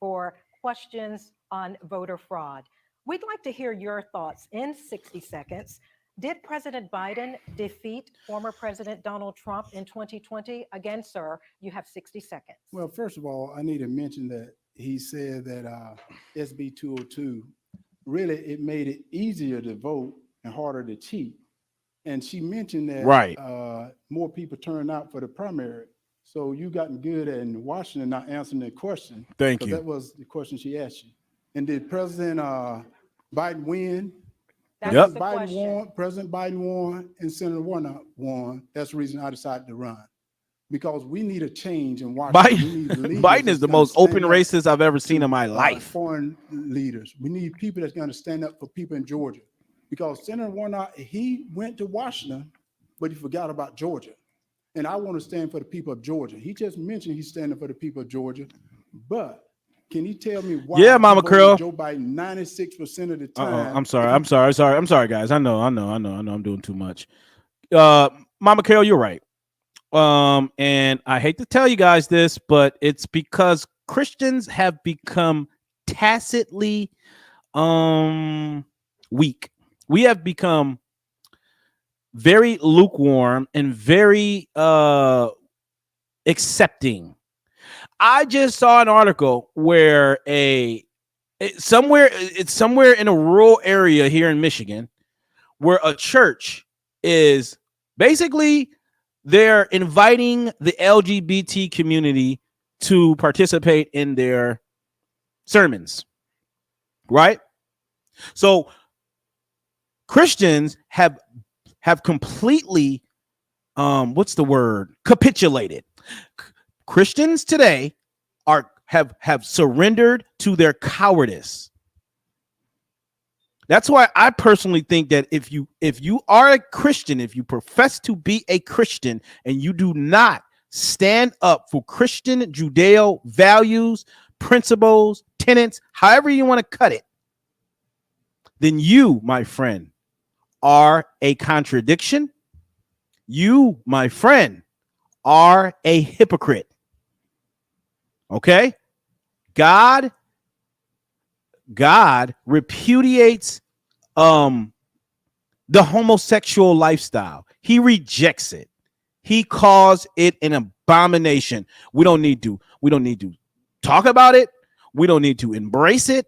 [SPEAKER 7] For questions on voter fraud. We'd like to hear your thoughts in 60 seconds. Did President Biden defeat former President Donald Trump in 2020? Again, sir, you have 60 seconds.
[SPEAKER 3] Well, first of all, I need to mention that he said that SB 202, really, it made it easier to vote and harder to cheat. And she mentioned that more people turned out for the primary. So you gotten good at in Washington not answering the question.
[SPEAKER 2] Thank you.
[SPEAKER 3] That was the question she asked you. And did President Biden win?
[SPEAKER 7] That
[SPEAKER 2] Yep.
[SPEAKER 7] was the question.
[SPEAKER 3] President Biden won and Senator Warnock won. That's the reason I decided to run. Because we need a change in Washington. We need
[SPEAKER 2] Biden,
[SPEAKER 3] leaders
[SPEAKER 2] Biden is
[SPEAKER 3] that's
[SPEAKER 2] the
[SPEAKER 3] gonna
[SPEAKER 2] most open
[SPEAKER 3] stand up
[SPEAKER 2] racist I've ever seen
[SPEAKER 3] to,
[SPEAKER 2] in my life.
[SPEAKER 3] Foreign leaders. We need people that's going to stand up for people in Georgia. Because Senator Warnock, he went to Washington, but he forgot about Georgia. And I want to stand for the people of Georgia. He just mentioned he's standing for the people of Georgia, but can you tell me why?
[SPEAKER 2] Yeah, Mama
[SPEAKER 3] he voted
[SPEAKER 2] Curl.
[SPEAKER 3] Joe Biden 96% of the time.
[SPEAKER 2] I'm sorry, guys. I know. I'm doing too much. Mama Carol, you're right. And I hate to tell you guys this, but it's because Christians have become tacitly weak. We have become very lukewarm and very accepting. I just saw an article where it's somewhere in a rural area here in Michigan where a church is basically they're inviting the LGBT community to participate in their sermons, right? So Christians have completely what's the word? Capitulated. Christians today have surrendered to their cowardice. That's why I personally think that if you are a Christian, if you profess to be a Christian and you do not stand up for Christian Judeo values, principles, tenets, however you want to cut it, then you, my friend, are a contradiction. You, my friend, are a hypocrite. Okay? God repudiates the homosexual lifestyle. He rejects it. He calls it an abomination. We don't need to talk about it. We don't need to embrace it.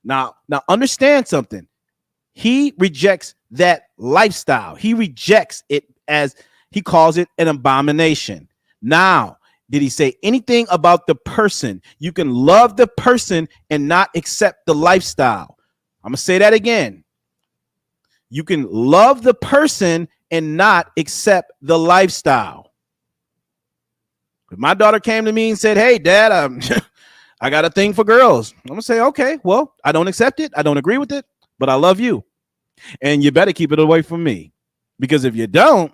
[SPEAKER 2] Now understand something. He rejects that lifestyle. He rejects it as he calls it an abomination. Now, did he say anything about the person? You can love the person and not accept the lifestyle. I'm going to say that again. You can love the person and not accept the lifestyle. If my daughter came to me and said, "Hey, Dad, I got a thing for girls," I'm going to say, "Okay, well, I don't accept it. I don't agree with it, but I love you. And you better keep it away from me. Because if you don't,"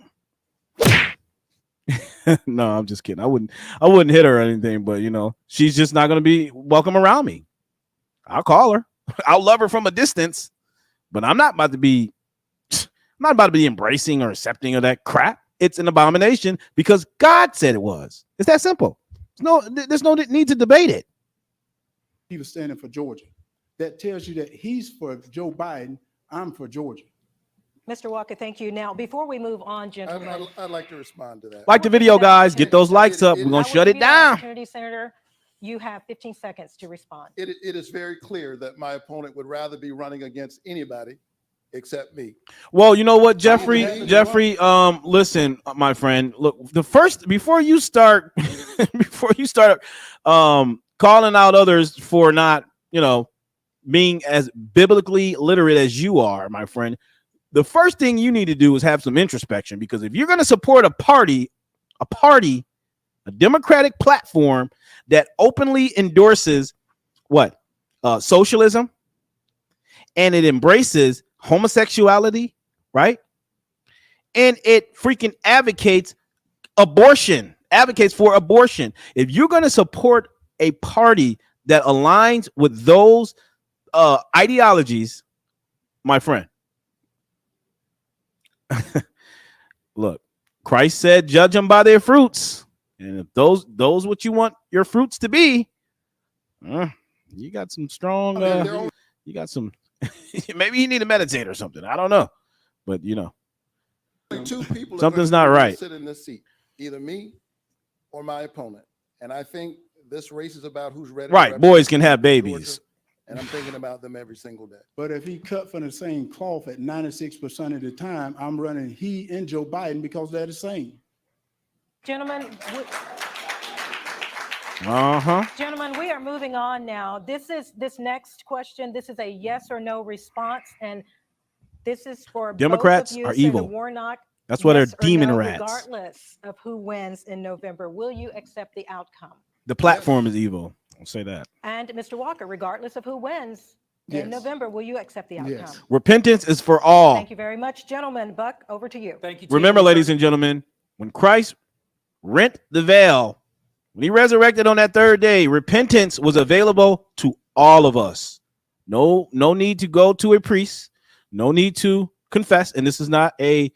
[SPEAKER 2] no, I'm just kidding. I wouldn't hit her or anything, but she's just not going to be welcome around me. I'll call her. I'll love her from a distance, but I'm not about to be embracing or accepting of that crap. It's an abomination because God said it was. It's that simple. There's no need to debate it.
[SPEAKER 3] He was standing for Georgia. That tells you that he's for Joe Biden. I'm for Georgia.
[SPEAKER 7] Mr. Walker, thank you. Now, before we move on, gentlemen.
[SPEAKER 4] I'd like to respond to that.
[SPEAKER 2] Like the video, guys. Get those likes up. We're going to shut it down.
[SPEAKER 7] Senator, you have 15 seconds to respond.
[SPEAKER 4] It is very clear that my opponent would rather be running against anybody except me.
[SPEAKER 2] Well, you know what, Jeffrey, listen, my friend, look, before you start calling out others for not, being as biblically literate as you are, my friend, the first thing you need to do is have some introspection, because if you're going to support a Democratic platform that openly endorses socialism, and it embraces homosexuality, right? And it freaking advocates for abortion. If you're going to support a party that aligns with those ideologies, my friend, look, Christ said, "Judge them by their fruits." And if those what you want your fruits to be, you got some strong, you got some, maybe you need to meditate or something. I don't know. But,
[SPEAKER 4] two people
[SPEAKER 2] something's not right.
[SPEAKER 4] Sit in this seat, either me or my opponent. And I think this race is about who's ready.
[SPEAKER 2] Right. Boys can have babies.
[SPEAKER 4] Georgia, and I'm thinking about them every single day.
[SPEAKER 3] But if he cut from the same cloth at 96% of the time, I'm running he and Joe Biden because they're the same.
[SPEAKER 7] Gentlemen, Gentlemen, we are moving on now. This next question, this is a yes or no response. And This is for
[SPEAKER 2] Democrats
[SPEAKER 7] both of you,
[SPEAKER 2] are
[SPEAKER 7] Senator
[SPEAKER 2] evil.
[SPEAKER 7] Warnock.
[SPEAKER 2] That's why they're
[SPEAKER 7] Yes or
[SPEAKER 2] demon
[SPEAKER 7] no,
[SPEAKER 2] rats.
[SPEAKER 7] regardless of who wins in November, will you accept the outcome?
[SPEAKER 2] The platform is evil. I'll say that.
[SPEAKER 7] And Mr. Walker, regardless of who wins in
[SPEAKER 3] Yes.
[SPEAKER 7] November, will you accept the outcome?
[SPEAKER 3] Yes.
[SPEAKER 2] Repentance is for all.
[SPEAKER 7] Thank you very much, gentlemen. Buck, over to you.
[SPEAKER 6] Thank you.
[SPEAKER 2] Remember,
[SPEAKER 6] Tina.
[SPEAKER 2] ladies and gentlemen, when Christ rent the veil, when he resurrected on that third day, repentance was available to all of us. No need to go to a priest. No need to confess. And this is not a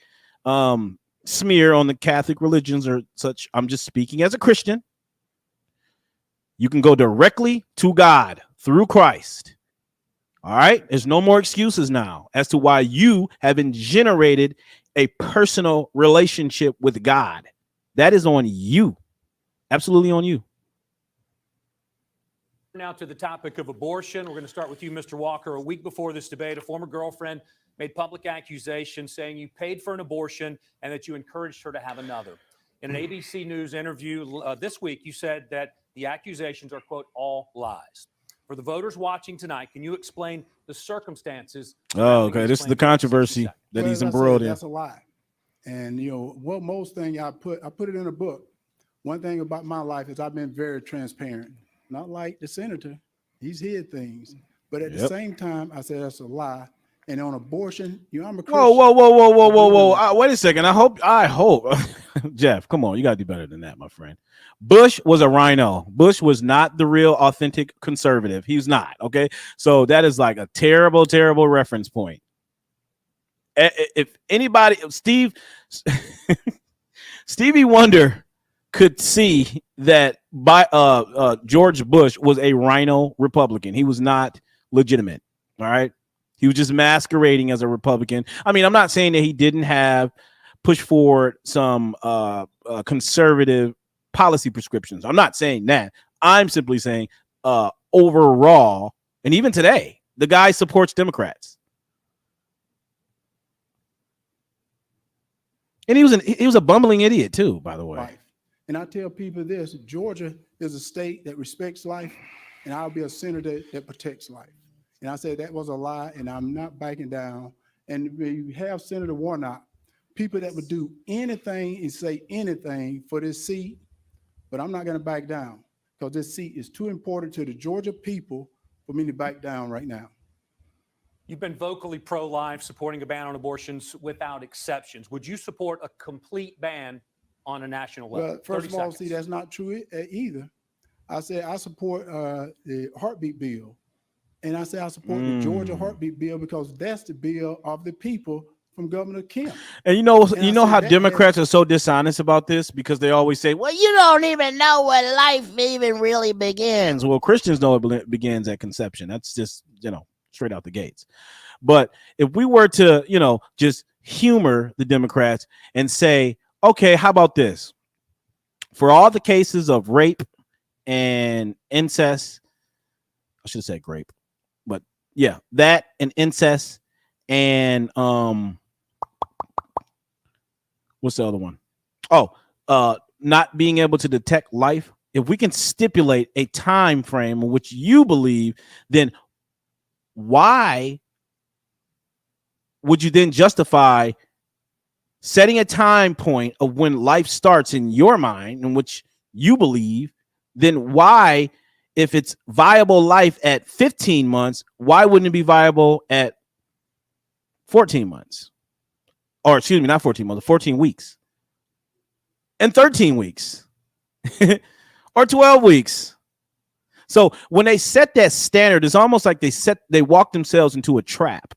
[SPEAKER 2] smear on the Catholic religions or such. I'm just speaking as a Christian. You can go directly to God through Christ. All right. There's no more excuses now as to why you haven't generated a personal relationship with God. That is on you. Absolutely on you.
[SPEAKER 6] Now to the topic of abortion. We're going to start with you, Mr. Walker. A week before this debate, a former girlfriend made public accusations saying you paid for an abortion and that you encouraged her to have another. In an ABC News interview this week, you said that the accusations are, quote, all lies. For the voters watching tonight, can you explain the circumstances?
[SPEAKER 2] Oh, okay. This is the controversy that he's
[SPEAKER 3] as I said,
[SPEAKER 2] embroiled in.
[SPEAKER 3] That's a lie. And what most thing I put it in a book. One thing about my life is I've been very transparent. Not like the senator, he's hid things. But at the same time, I said that's a lie. And on abortion, I'm a Christian.
[SPEAKER 2] Whoa. Wait a second. I hope, Jeff, come on. You got to do better than that, my friend. Bush was a rhino. Bush was not the real authentic conservative. He's not. Okay. So that is like a terrible, terrible reference point. If anybody, Stevie Wonder could see that George Bush was a rhino Republican. He was not legitimate. All right. He was just masquerading as a Republican. I mean, I'm not saying that he didn't have push forward some conservative policy prescriptions. I'm not saying that. I'm simply saying overall, and even today, the guy supports Democrats. And he was a bumbling idiot too, by the way.
[SPEAKER 3] Life. And I tell people this: Georgia is a state that respects life, and I'll be a senator that protects life. And I said that was a lie, and I'm not backing down. And when you have Senator Warnock, people that would do anything and say anything for this seat, but I'm not going to back down because this seat is too important to the Georgia people for me to back down right now.
[SPEAKER 6] You've been vocally pro-life, supporting a ban on abortions without exceptions. Would you support a complete ban on a national level?
[SPEAKER 3] Well, first of all, see, that's not true either. I said I support the heartbeat bill. And I say I support the Georgia heartbeat bill because that's the bill of the people from Governor Kemp.
[SPEAKER 2] And you know how Democrats are so dishonest about this because they always say, well, you don't even know what life even really begins. Well, Christians know it begins at conception. That's just, straight out the gates. But if we were to, just humor the Democrats and say, okay, how about this? For all the cases of rape and incest, I should have said grape. Yeah, that and incest and what's the other one? Oh, not being able to detect life. If we can stipulate a time frame in which you believe, then why would you then justify setting a time point of when life starts in your mind in which you believe? Then why, if it's viable life at 15 months, why wouldn't it be viable at 14 months? Or excuse me, not 14 months, 14 weeks. And 13 weeks. Or 12 weeks. So when they set that standard, it's almost like they walk themselves into a trap.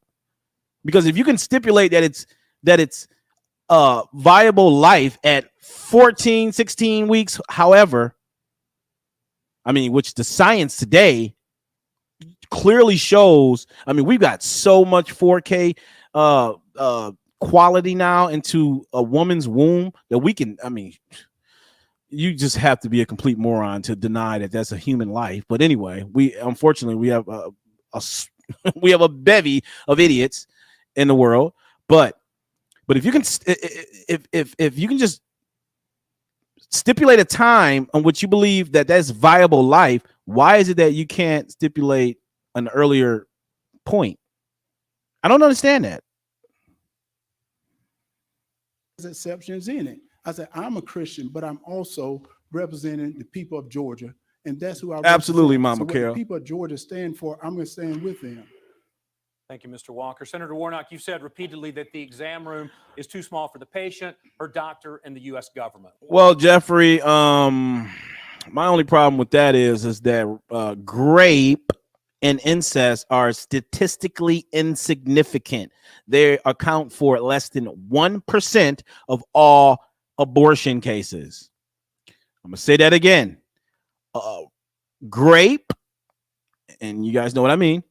[SPEAKER 2] Because if you can stipulate that it's viable life at 14, 16 weeks, however, I mean, which the science today clearly shows. I mean, we've got so much 4K quality now into a woman's womb that we can, I mean, you just have to be a complete moron to deny that that's a human life. But anyway, unfortunately we have we have a bevy of idiots in the world. But if you can, if you can just stipulate a time on which you believe that that's viable life, why is it that you can't stipulate an earlier point? I don't understand that.
[SPEAKER 3] exceptions in it. I said, I'm a Christian, but I'm also representing the people of Georgia. And that's who I
[SPEAKER 2] Absolutely,
[SPEAKER 3] represent.
[SPEAKER 2] Mama
[SPEAKER 3] So what
[SPEAKER 2] Carol.
[SPEAKER 3] the people of Georgia stand for, I'm going to stand with them.
[SPEAKER 6] Thank you, Mr. Walker. Senator Warnock, you've said repeatedly that the exam room is too small for the patient, her doctor, and the U.S. government.
[SPEAKER 2] Well, Jeffrey, my only problem with that is that grape and incest are statistically insignificant. They account for less than 1% of all abortion cases. I'm going to say that again. Grape, and you guys know what I mean,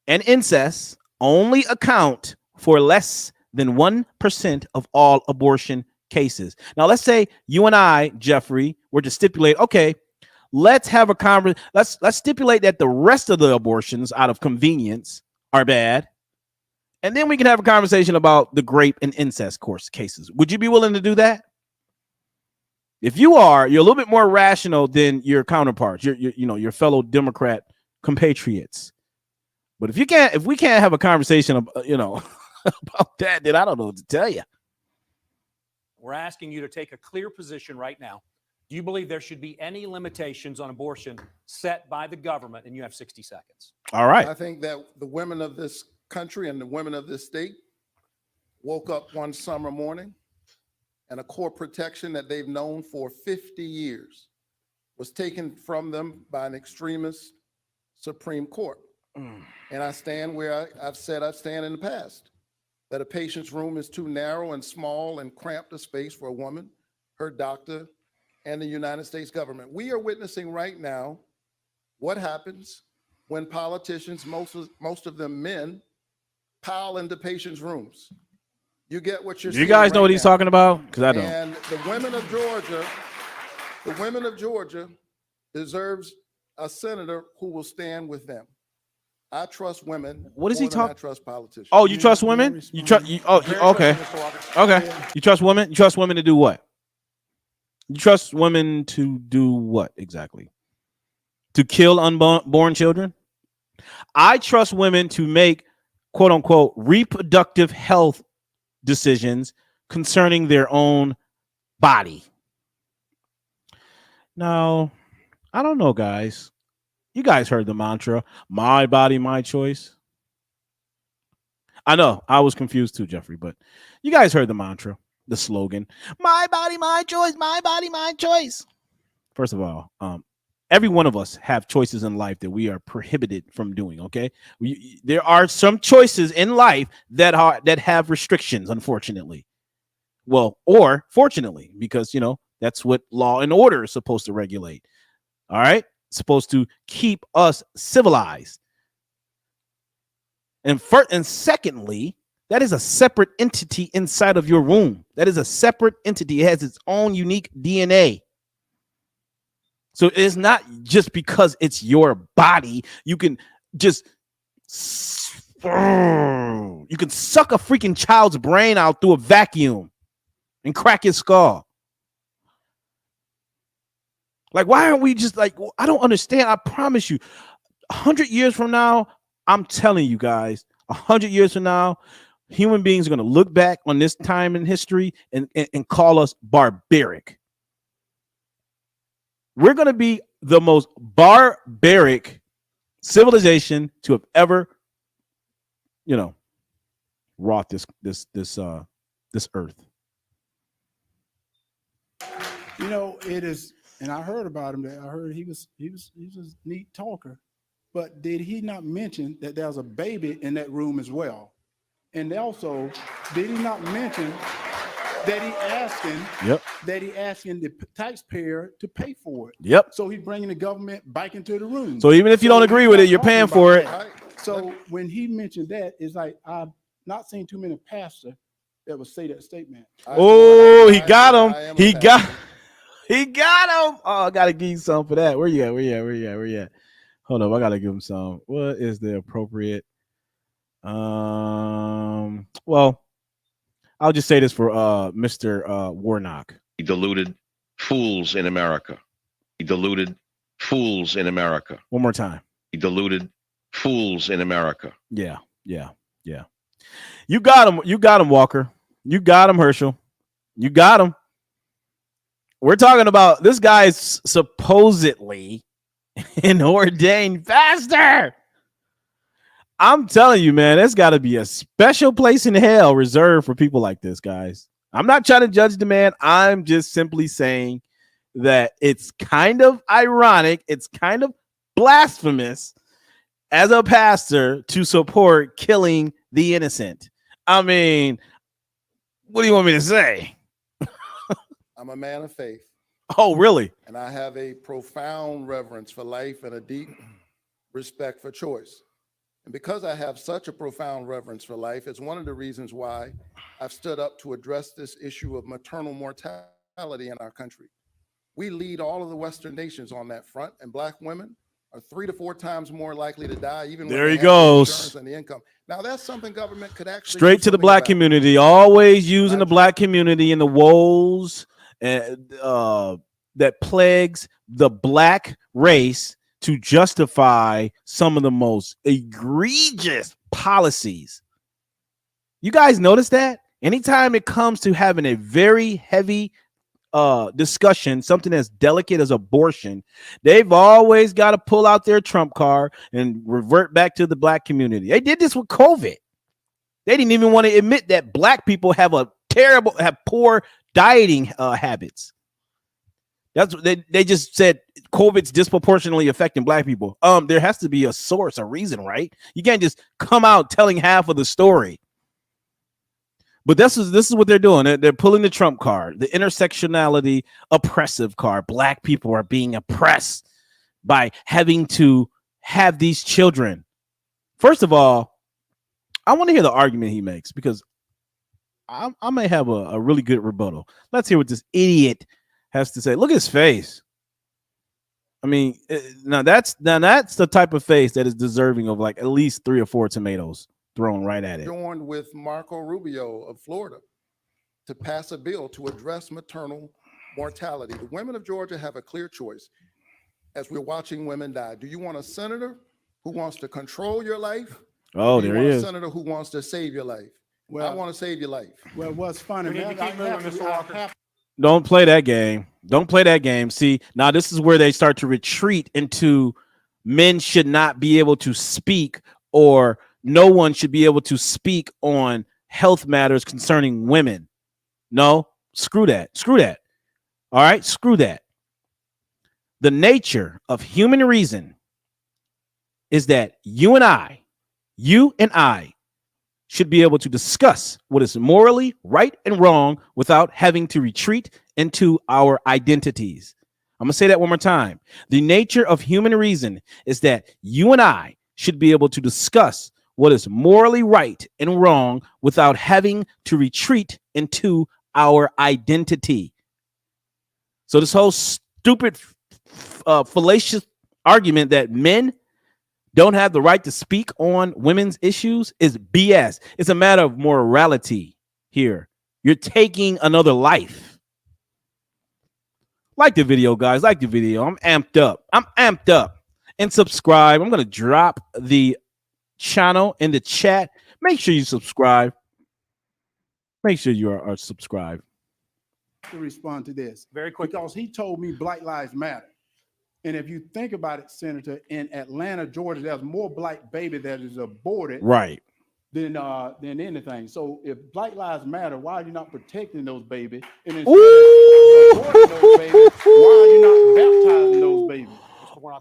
[SPEAKER 2] and incest only account for less than 1% of all abortion cases. Now, let's say you and I, Jeffrey, were to stipulate, okay, let's have a conversation. Let's stipulate that the rest of the abortions out of convenience are bad. And then we can have a conversation about the grape and incest cases. Would you be willing to do that? If you are, you're a little bit more rational than your counterparts, your fellow Democrat compatriots. But if we can't have a conversation about, about that, then I don't know what to tell you.
[SPEAKER 6] We're asking you to take a clear position right now. Do you believe there should be any limitations on abortion set by the government? And you have 60 seconds.
[SPEAKER 2] All right.
[SPEAKER 4] I think that the women of this country and the women of this state woke up one summer morning and a core protection that they've known for 50 years was taken from them by an extremist Supreme Court. And I stand where I've said I stand in the past, that a patient's room is too narrow and small and cramped a space for a woman, her doctor, and the United States government. We are witnessing right now what happens when politicians, most of them men, pile into patients' rooms. You get what you're
[SPEAKER 2] Do
[SPEAKER 4] seeing.
[SPEAKER 2] you guys know
[SPEAKER 4] right
[SPEAKER 2] what he's
[SPEAKER 4] now.
[SPEAKER 2] talking about? Because I don't.
[SPEAKER 4] And the women of Georgia deserves a senator who will stand with them. I trust women.
[SPEAKER 2] What is he
[SPEAKER 4] more than I
[SPEAKER 2] talking?
[SPEAKER 4] trust politicians.
[SPEAKER 2] Oh, you trust women? You trust? Okay. Okay. You trust women? You trust women to do what? You trust women to do what exactly? To kill unborn children? I trust women to make, quote unquote, reproductive health decisions concerning their own body. Now, I don't know, guys. You guys heard the mantra, my body, my choice. I know, I was confused too, Jeffrey, but you guys heard the mantra, the slogan, my body, my choice, my body, my choice. First of all, every one of us have choices in life that we are prohibited from doing, okay? There are some choices in life that have restrictions, unfortunately. Well, or fortunately, because, that's what law and order is supposed to regulate. All right? Supposed to keep us civilized. And secondly, that is a separate entity inside of your womb. That is a separate entity. It has its own unique DNA. So it's not just because it's your body. You can just suck a freaking child's brain out through a vacuum and crack his skull. Like, why aren't we just like, I don't understand. I promise you, 100 years from now, I'm telling you guys, 100 years from now, human beings are going to look back on this time in history and call us barbaric. We're going to be the most barbaric civilization to have ever, wrought this earth.
[SPEAKER 3] It is. And I heard about him. I heard he was a neat talker, but did he not mention that there's a baby in that room as well? And also, did he not mention that he asking the taxpayer to pay for it?
[SPEAKER 2] Yep.
[SPEAKER 3] So he's bringing the government back into the room.
[SPEAKER 2] So even if you don't agree with it, you're paying for it.
[SPEAKER 3] So when he mentioned that, it's like I've not seen too many pastors that would say that statement.
[SPEAKER 2] Oh, he got him. He got him. Oh, I gotta give you some for that. Where you at? Hold up, I gotta give him some. What is the appropriate? Well, I'll just say this for Mr. Warnock.
[SPEAKER 8] He deluded fools in America. He deluded fools in America.
[SPEAKER 2] One more time.
[SPEAKER 8] He deluded fools in America.
[SPEAKER 2] Yeah. You got him, Walker. You got him, Herschel. You got him. We're talking about this guy's supposedly an ordained pastor. I'm telling you, man, there's got to be a special place in hell reserved for people like this, guys. I'm not trying to judge the man. I'm just simply saying that it's kind of ironic. It's kind of blasphemous as a pastor to support killing the innocent. I mean, what do you want me to say?
[SPEAKER 4] I'm a man of faith.
[SPEAKER 2] Oh, really?
[SPEAKER 4] And I have a profound reverence for life and a deep respect for choice. And because I have such a profound reverence for life, it's one of the reasons why I've stood up to address this issue of maternal mortality in our country. We lead all of the Western nations on that front, and Black women are 3 to 4 times more likely to die, even when
[SPEAKER 2] there
[SPEAKER 4] they
[SPEAKER 2] he
[SPEAKER 4] have the
[SPEAKER 2] goes.
[SPEAKER 4] insurance and the income. Now, that's something government could actually
[SPEAKER 2] Straight
[SPEAKER 4] do
[SPEAKER 2] to the
[SPEAKER 4] something
[SPEAKER 2] Black
[SPEAKER 4] about.
[SPEAKER 2] community, always using the Black community and the woes that plagues the Black race to justify some of the most egregious policies. You guys notice that? Anytime it comes to having a very heavy discussion, something as delicate as abortion, they've always got to pull out their trump card and revert back to the Black community. They did this with COVID. They didn't even want to admit that Black people have poor dieting habits. That's what they just said. COVID's disproportionately affecting Black people. There has to be a source, a reason, right? You can't just come out telling half of the story. But this is what they're doing. They're pulling the Trump card, the intersectionality oppressive card. Black people are being oppressed by having to have these children. First of all, I want to hear the argument he makes, because I may have a really good rebuttal. Let's hear what this idiot has to say. Look at his face. I mean, now that's the type of face that is deserving of like at least 3 or 4 tomatoes thrown right at it.
[SPEAKER 4] Joined with Marco Rubio of Florida to pass a bill to address maternal mortality. The women of Georgia have a clear choice as we're watching women die. Do you want a senator who wants to control your life?
[SPEAKER 2] Oh,
[SPEAKER 4] do you
[SPEAKER 2] there he
[SPEAKER 4] want
[SPEAKER 2] is.
[SPEAKER 4] a senator who wants to save your life?
[SPEAKER 3] Well,
[SPEAKER 4] I want to save your life.
[SPEAKER 3] Well, what's funny,
[SPEAKER 6] We need
[SPEAKER 3] man,
[SPEAKER 6] to keep moving, Mr. Walker.
[SPEAKER 2] Don't play that game. Don't play that game. See, now this is where they start to retreat into men should not be able to speak, or no one should be able to speak on health matters concerning women. No, screw that. Screw that. All right, screw that. The nature of human reason is that you and I should be able to discuss what is morally right and wrong without having to retreat into our identities. I'm going to say that one more time. The nature of human reason is that you and I should be able to discuss what is morally right and wrong without having to retreat into our identity. So this whole stupid, fallacious argument that men don't have the right to speak on women's issues is BS. It's a matter of morality here. You're taking another life. Like the video, guys. Like the video. I'm amped up. And subscribe. I'm going to drop the channel in the chat. Make sure you subscribe. Make sure you are subscribed.
[SPEAKER 3] To respond to this
[SPEAKER 6] Very quickly.
[SPEAKER 3] because he told me Black Lives Matter. And if you think about it, Senator, in Atlanta, Georgia, there's more Black baby that is aborted
[SPEAKER 2] Right.
[SPEAKER 3] than anything. So if Black Lives Matter, why are you not protecting those babies? And instead
[SPEAKER 2] Ooh.
[SPEAKER 3] of aborting those babies, why are you not baptizing those babies?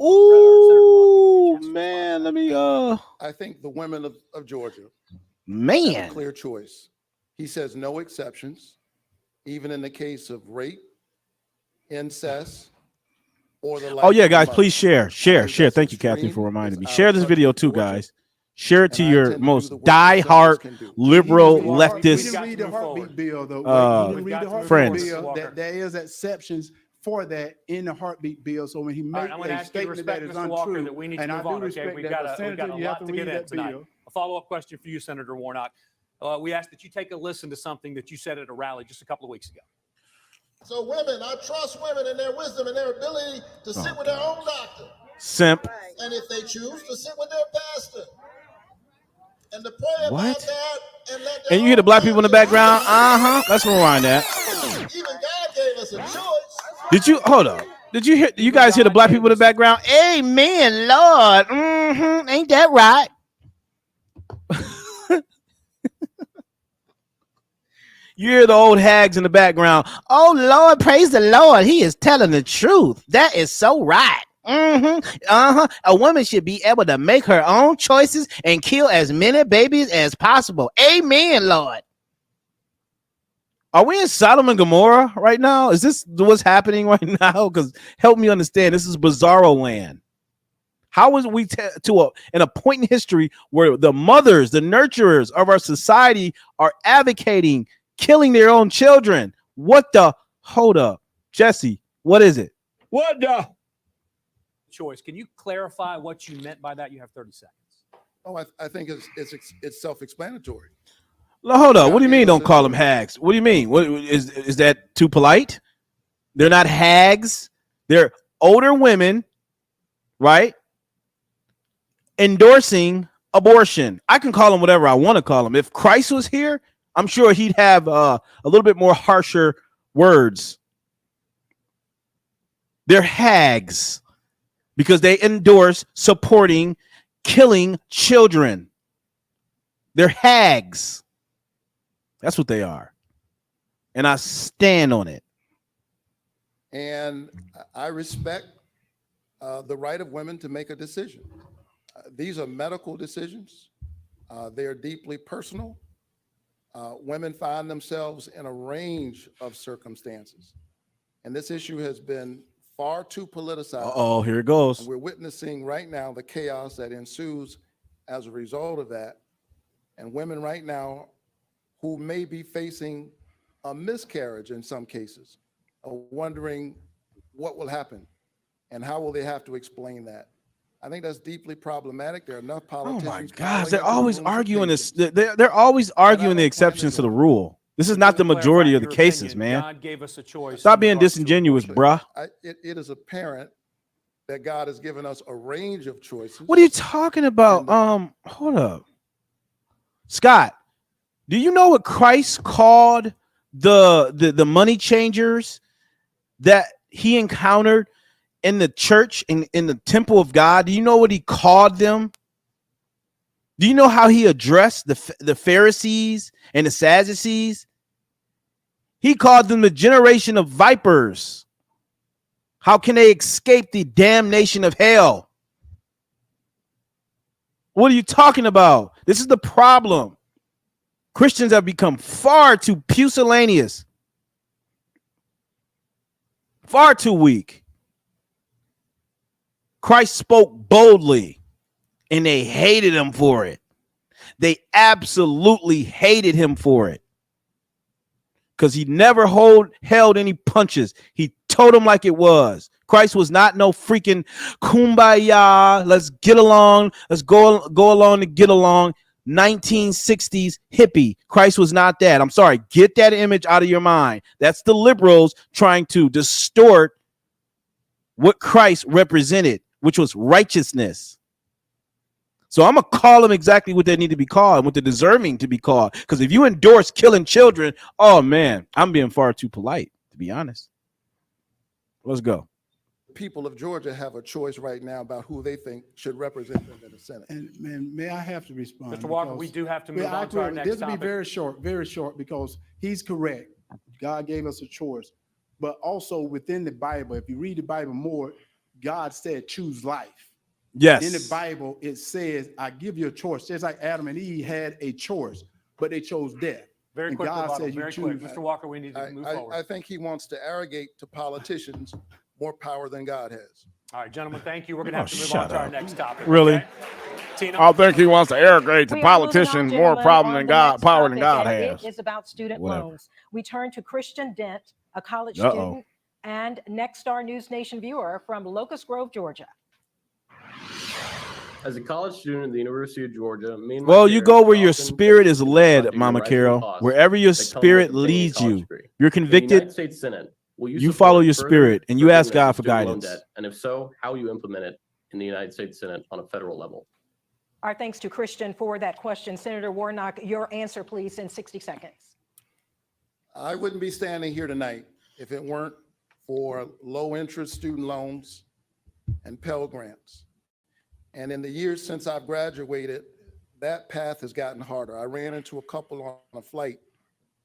[SPEAKER 2] Ooh, man. Let me
[SPEAKER 4] I think the women of Georgia have a
[SPEAKER 2] man.
[SPEAKER 4] clear choice. He says no exceptions, even in the case of rape, incest, or the life
[SPEAKER 2] Oh yeah,
[SPEAKER 4] of a
[SPEAKER 2] guys,
[SPEAKER 4] mother.
[SPEAKER 2] please share.
[SPEAKER 4] I think that's
[SPEAKER 2] Thank you, Kathy,
[SPEAKER 4] extreme.
[SPEAKER 2] for reminding me.
[SPEAKER 4] It's
[SPEAKER 2] Share
[SPEAKER 4] out of
[SPEAKER 2] this
[SPEAKER 4] touch
[SPEAKER 2] video
[SPEAKER 4] with
[SPEAKER 2] too,
[SPEAKER 4] Georgia.
[SPEAKER 2] guys. Share it to
[SPEAKER 4] And I
[SPEAKER 2] your
[SPEAKER 4] intend to do
[SPEAKER 2] most
[SPEAKER 4] the work that
[SPEAKER 2] die-hard
[SPEAKER 4] senators can do.
[SPEAKER 2] liberal
[SPEAKER 3] We didn't read
[SPEAKER 2] leftist
[SPEAKER 3] the heartbeat bill, though.
[SPEAKER 2] uh,
[SPEAKER 3] He didn't read the heartbeat
[SPEAKER 2] friends.
[SPEAKER 3] bill. That there is exceptions for that in the heartbeat bill. So when he
[SPEAKER 6] All
[SPEAKER 3] makes
[SPEAKER 6] right, I'm going to
[SPEAKER 3] a
[SPEAKER 6] ask you to
[SPEAKER 3] statement that
[SPEAKER 6] respect
[SPEAKER 3] is
[SPEAKER 6] Mr. Walker
[SPEAKER 3] untrue,
[SPEAKER 6] that we need to
[SPEAKER 3] and I
[SPEAKER 6] move
[SPEAKER 3] do
[SPEAKER 6] on. Okay,
[SPEAKER 3] respect
[SPEAKER 6] we've
[SPEAKER 3] that,
[SPEAKER 6] got
[SPEAKER 3] but
[SPEAKER 6] a
[SPEAKER 3] Senator, you have
[SPEAKER 6] lot
[SPEAKER 3] to
[SPEAKER 6] to
[SPEAKER 3] read
[SPEAKER 6] get in
[SPEAKER 3] that
[SPEAKER 6] tonight.
[SPEAKER 3] bill.
[SPEAKER 6] A follow-up question for you, Senator Warnock. We asked that you take a listen to something that you said at a rally just a couple of weeks ago.
[SPEAKER 9] So women, I trust women and their wisdom and their ability to sit with their own doctor.
[SPEAKER 2] Simp.
[SPEAKER 9] And if they choose to sit with their pastor. And to pray
[SPEAKER 2] What?
[SPEAKER 9] about that and let their
[SPEAKER 2] And you hear the
[SPEAKER 9] own
[SPEAKER 2] black people in the
[SPEAKER 9] family
[SPEAKER 2] background?
[SPEAKER 9] decide.
[SPEAKER 2] Let's rewind that.
[SPEAKER 9] Even God gave us a choice.
[SPEAKER 2] Did you hold up? Did you hear? You guys hear the black people in the background? Amen, Lord. Ain't that right? You hear the old hags in the background. Oh Lord, praise the Lord. He is telling the truth. That is so right. A woman should be able to make her own choices and kill as many babies as possible. Amen, Lord. Are we in Sodom and Gomorrah right now? Is this what's happening right now? Because help me understand. This is bizarro land. How is we in a point in history where the mothers, the nurturers of our society are advocating killing their own children? What the? Hold up, Jesse. What is it?
[SPEAKER 6] What the? Choice. Can you clarify what you meant by that? You have 30 seconds.
[SPEAKER 4] Oh, I think it's self-explanatory.
[SPEAKER 2] No, hold up. What do you mean? Don't call them hags. What do you mean? What is that too polite? They're not hags. They're older women, right? Endorsing abortion. I can call them whatever I want to call them. If Christ was here, I'm sure he'd have a little bit more harsher words. They're hags because they endorse supporting killing children. They're hags. That's what they are. And I stand on it.
[SPEAKER 4] And I respect the right of women to make a decision. These are medical decisions. They're deeply personal. Women find themselves in a range of circumstances. And this issue has been far too politicized.
[SPEAKER 2] Oh, here it goes.
[SPEAKER 4] And we're witnessing right now the chaos that ensues as a result of that. And women right now who may be facing a miscarriage in some cases are wondering what will happen and how will they have to explain that. I think that's deeply problematic. There are enough politicians.
[SPEAKER 2] Oh my gosh, they're always arguing this. They're always arguing the exceptions to the rule. This is not the majority of the cases, man.
[SPEAKER 6] God gave us a choice.
[SPEAKER 2] Stop being disingenuous, bruh.
[SPEAKER 4] It is apparent that God has given us a range of choices.
[SPEAKER 2] What are you talking about? Hold up. Scott, do you know what Christ called the money changers that he encountered in the church, in the temple of God? Do you know what he called them? Do you know how he addressed the Pharisees and the Sadducees? He called them the generation of vipers. How can they escape the damnation of hell? What are you talking about? This is the problem. Christians have become far too pusillanimous, far too weak. Christ spoke boldly, and they hated him for it. They absolutely hated him for it because he never held any punches. He told them like it was. Christ was not no freaking kumbaya. Let's get along. Let's go along to get along. 1960s hippie. Christ was not that. I'm sorry. Get that image out of your mind. That's the liberals trying to distort what Christ represented, which was righteousness. So I'm going to call them exactly what they need to be called and what they're deserving to be called. Because if you endorse killing children, oh man, I'm being far too polite, to be honest. Let's go.
[SPEAKER 4] People of Georgia have a choice right now about who they think should represent them in the Senate.
[SPEAKER 3] And may I have to respond?
[SPEAKER 6] Mr. Walker, we do have to move on to our next
[SPEAKER 3] topic. This will be very short, because he's correct. God gave us a choice. But also within the Bible, if you read the Bible more, God said, choose life.
[SPEAKER 2] Yes.
[SPEAKER 3] In the Bible, it says, I give you a choice. Just like Adam and Eve had a choice, but they chose death.
[SPEAKER 6] Very quick, Mr. Walker, we need to move forward.
[SPEAKER 4] I think he wants to arrogate to politicians more power than God has.
[SPEAKER 6] All right, gentlemen, thank you. We're going to have to move on to our next topic.
[SPEAKER 2] Really?
[SPEAKER 6] Okay? Tina?
[SPEAKER 2] I think he wants to arrogate to
[SPEAKER 7] We are moving
[SPEAKER 2] politicians
[SPEAKER 7] on,
[SPEAKER 2] more
[SPEAKER 7] gentlemen,
[SPEAKER 2] problem
[SPEAKER 7] on
[SPEAKER 2] than
[SPEAKER 7] the
[SPEAKER 2] God,
[SPEAKER 7] next
[SPEAKER 2] power than
[SPEAKER 7] topic,
[SPEAKER 2] God
[SPEAKER 7] and
[SPEAKER 2] has.
[SPEAKER 7] It is about student
[SPEAKER 2] Whatever.
[SPEAKER 7] loans. We turn to Christian Dent, a college
[SPEAKER 2] Uh-oh.
[SPEAKER 7] student and Next Star News Nation viewer from Locust Grove, Georgia.
[SPEAKER 10] As a college student at the University of Georgia, me and my
[SPEAKER 2] Well, you
[SPEAKER 10] parents
[SPEAKER 2] go where your
[SPEAKER 10] often
[SPEAKER 2] spirit is
[SPEAKER 10] faced
[SPEAKER 2] led,
[SPEAKER 10] funding
[SPEAKER 2] Mama
[SPEAKER 10] rising
[SPEAKER 2] Carol.
[SPEAKER 10] costs
[SPEAKER 2] Wherever your
[SPEAKER 10] that come
[SPEAKER 2] spirit
[SPEAKER 10] with obtaining a
[SPEAKER 2] leads
[SPEAKER 10] college
[SPEAKER 2] you,
[SPEAKER 10] degree.
[SPEAKER 2] you're
[SPEAKER 10] In the
[SPEAKER 2] convicted.
[SPEAKER 10] United States Senate, will
[SPEAKER 2] You
[SPEAKER 10] support
[SPEAKER 2] follow your
[SPEAKER 10] further
[SPEAKER 2] spirit and you
[SPEAKER 10] forgiveness
[SPEAKER 2] ask God
[SPEAKER 10] of
[SPEAKER 2] for
[SPEAKER 10] student loan
[SPEAKER 2] guidance.
[SPEAKER 10] debt? And if so, how will you implement it in the United States Senate on a federal level?
[SPEAKER 7] Our thanks to Christian for that question. Senator Warnock, your answer, please, in 60 seconds.
[SPEAKER 4] I wouldn't be standing here tonight if it weren't for low interest student loans and Pell Grants. And in the years since I've graduated, that path has gotten harder. I ran into a couple on a flight,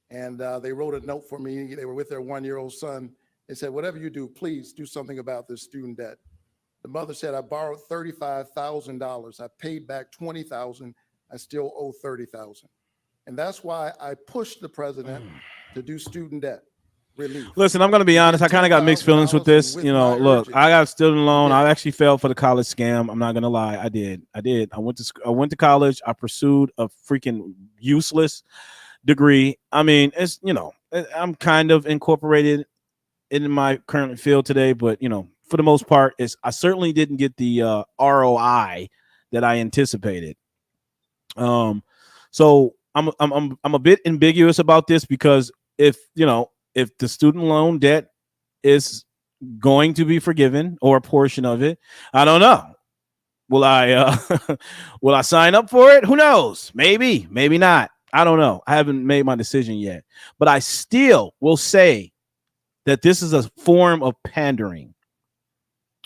[SPEAKER 4] and they wrote a note for me. They were with their 1-year-old son. They said, whatever you do, please do something about this student debt. The mother said, I borrowed $35,000. I paid back $20,000. I still owe $30,000. And that's why I pushed the president to do student debt relief.
[SPEAKER 2] Listen, I'm going to be honest. I kind of got mixed feelings with this. You know, look, I got student loan. I actually fell for the college scam. I'm not going to lie. I did. I went to college. I pursued a freaking useless degree. I mean, it's, you know, I'm kind of incorporated in my current field today, but, you know, for the most part, I certainly didn't get the ROI that I anticipated. So I'm a bit ambiguous about this, because if the student loan debt is going to be forgiven, or a portion of it, I don't know. Will I will I sign up for it? Who knows? Maybe not. I don't know. I haven't made my decision yet, but I still will say that this is a form of pandering.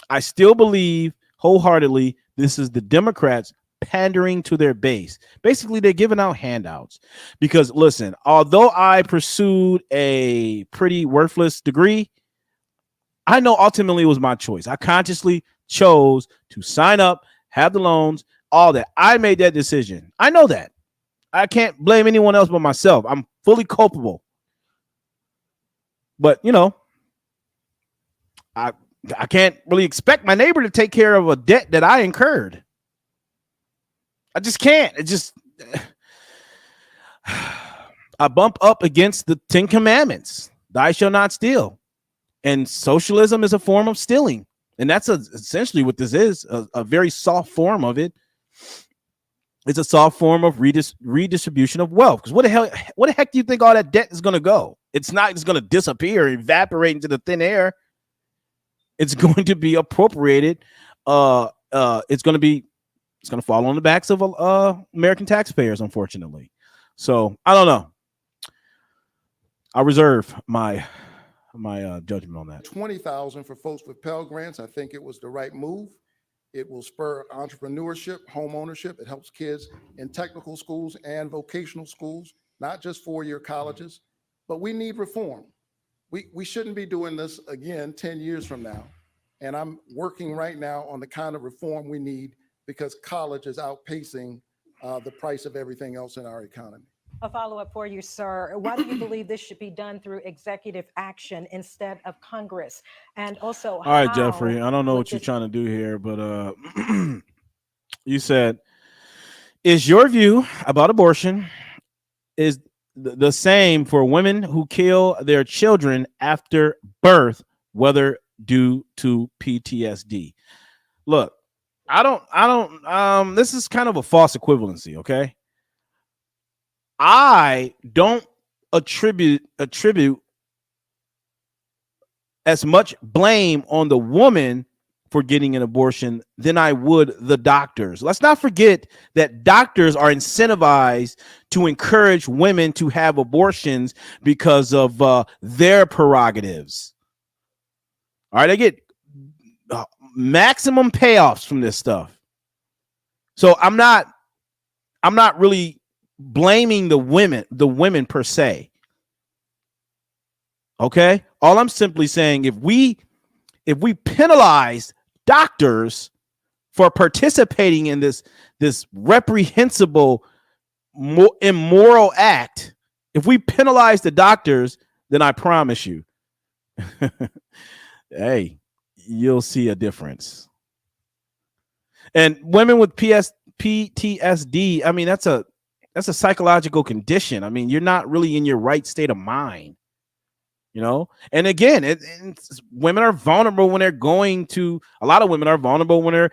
[SPEAKER 2] I still believe wholeheartedly this is the Democrats pandering to their base. Basically, they're giving out handouts, because listen, although I pursued a pretty worthless degree, I know ultimately it was my choice. I consciously chose to sign up, have the loans, all that. I made that decision. I know that. I can't blame anyone else but myself. I'm fully culpable. But, you know, I can't really expect my neighbor to take care of a debt that I incurred. I just can't. I bump up against the 10 Commandments. Thou shalt not steal. And socialism is a form of stealing. And that's essentially what this is, a very soft form of it. It's a soft form of redistribution of wealth. Because what the heck do you think all that debt is going to go? It's not just going to disappear, evaporate into the thin air. It's going to be appropriated. It's going to fall on the backs of American taxpayers, unfortunately. So I don't know. I reserve my judgment on that.
[SPEAKER 4] $20,000 for folks with Pell Grants. I think it was the right move. It will spur entrepreneurship, home ownership. It helps kids in technical schools and vocational schools, not just four-year colleges. But we need reform. We shouldn't be doing this again 10 years from now. And I'm working right now on the kind of reform we need, because college is outpacing the price of everything else in our economy.
[SPEAKER 7] A follow-up for you, sir. Why do you believe this should be done through executive action instead of Congress? And also,
[SPEAKER 2] all right, Jeffrey, I don't know what you're trying to do here, but you said, is your view about abortion is the same for women who kill their children after birth, whether due to PTSD? Look, I don't this is kind of a false equivalency, okay? I don't attribute as much blame on the woman for getting an abortion than I would the doctors. Let's not forget that doctors are incentivized to encourage women to have abortions because of their prerogatives. All right, they get maximum payoffs from this stuff. So I'm not really blaming the women per se. Okay? All I'm simply saying, if we penalize doctors for participating in this reprehensible, immoral act, if we penalize the doctors, then I promise you, hey, you'll see a difference. And women with PTSD, I mean, that's a psychological condition. I mean, you're not really in your right state of mind, you know? And again, women are vulnerable when they're going to, a lot of women are vulnerable when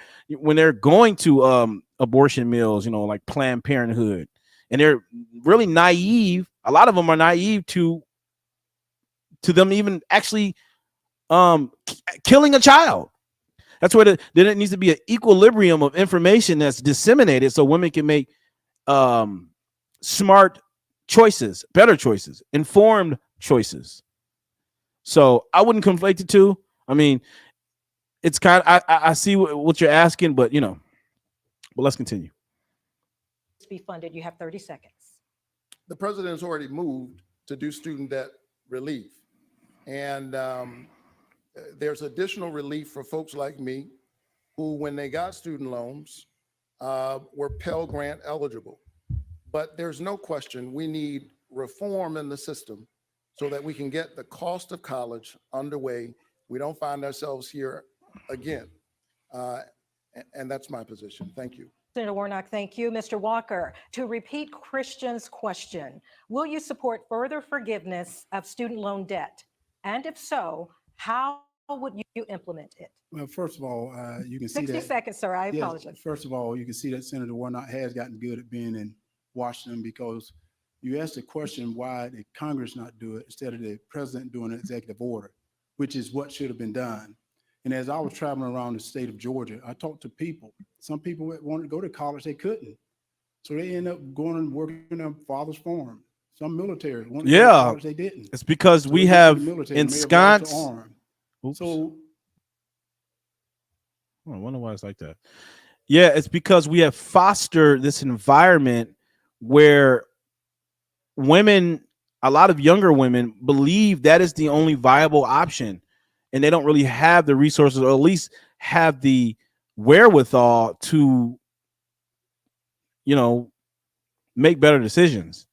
[SPEAKER 2] they're going to abortion mills, you know, like Planned Parenthood. And they're really naive. A lot of them are naive to them even actually killing a child. That's where there needs to be an equilibrium of information that's disseminated so women can make smart choices, better choices, informed, choices. So I wouldn't conflate the two. I mean, it's kind of, I see what you're asking, but but let's continue.
[SPEAKER 7] Be funded. You have 30 seconds.
[SPEAKER 4] The president has already moved to do student debt relief. And there's additional relief for folks like me who, when they got student loans, were Pell Grant eligible. But there's no question we need reform in the system so that we can get the cost of college underway. We don't find ourselves here again. And that's my position. Thank you.
[SPEAKER 7] Senator Warnock, thank you. Mr. Walker, to repeat Christian's question, will you support further forgiveness of student loan debt? And if so, how would you implement it?
[SPEAKER 3] Well, first of all, you can see
[SPEAKER 7] 60
[SPEAKER 3] that.
[SPEAKER 7] seconds, sir. I
[SPEAKER 3] Yes,
[SPEAKER 7] apologize.
[SPEAKER 3] first of all, you can see that Senator Warnock has gotten good at being in Washington, because you asked the question, why did Congress not do it instead of the president doing an executive order, which is what should have been done. And as I was traveling around the state of Georgia, I talked to people. Some people wanted to go to college, they couldn't. So they end up going and working in their father's farm. Some military wanted to go to college, they didn't.
[SPEAKER 2] It's because
[SPEAKER 3] So
[SPEAKER 2] we
[SPEAKER 3] they
[SPEAKER 2] have
[SPEAKER 3] went to the military,
[SPEAKER 2] ensconced.
[SPEAKER 3] may have lost their arm. So
[SPEAKER 2] I wonder why it's like that. Yeah, it's because we have fostered this environment where women, a lot of younger women, believe that is the only viable option, and they don't really have the resources, or at least have the wherewithal to, make better decisions.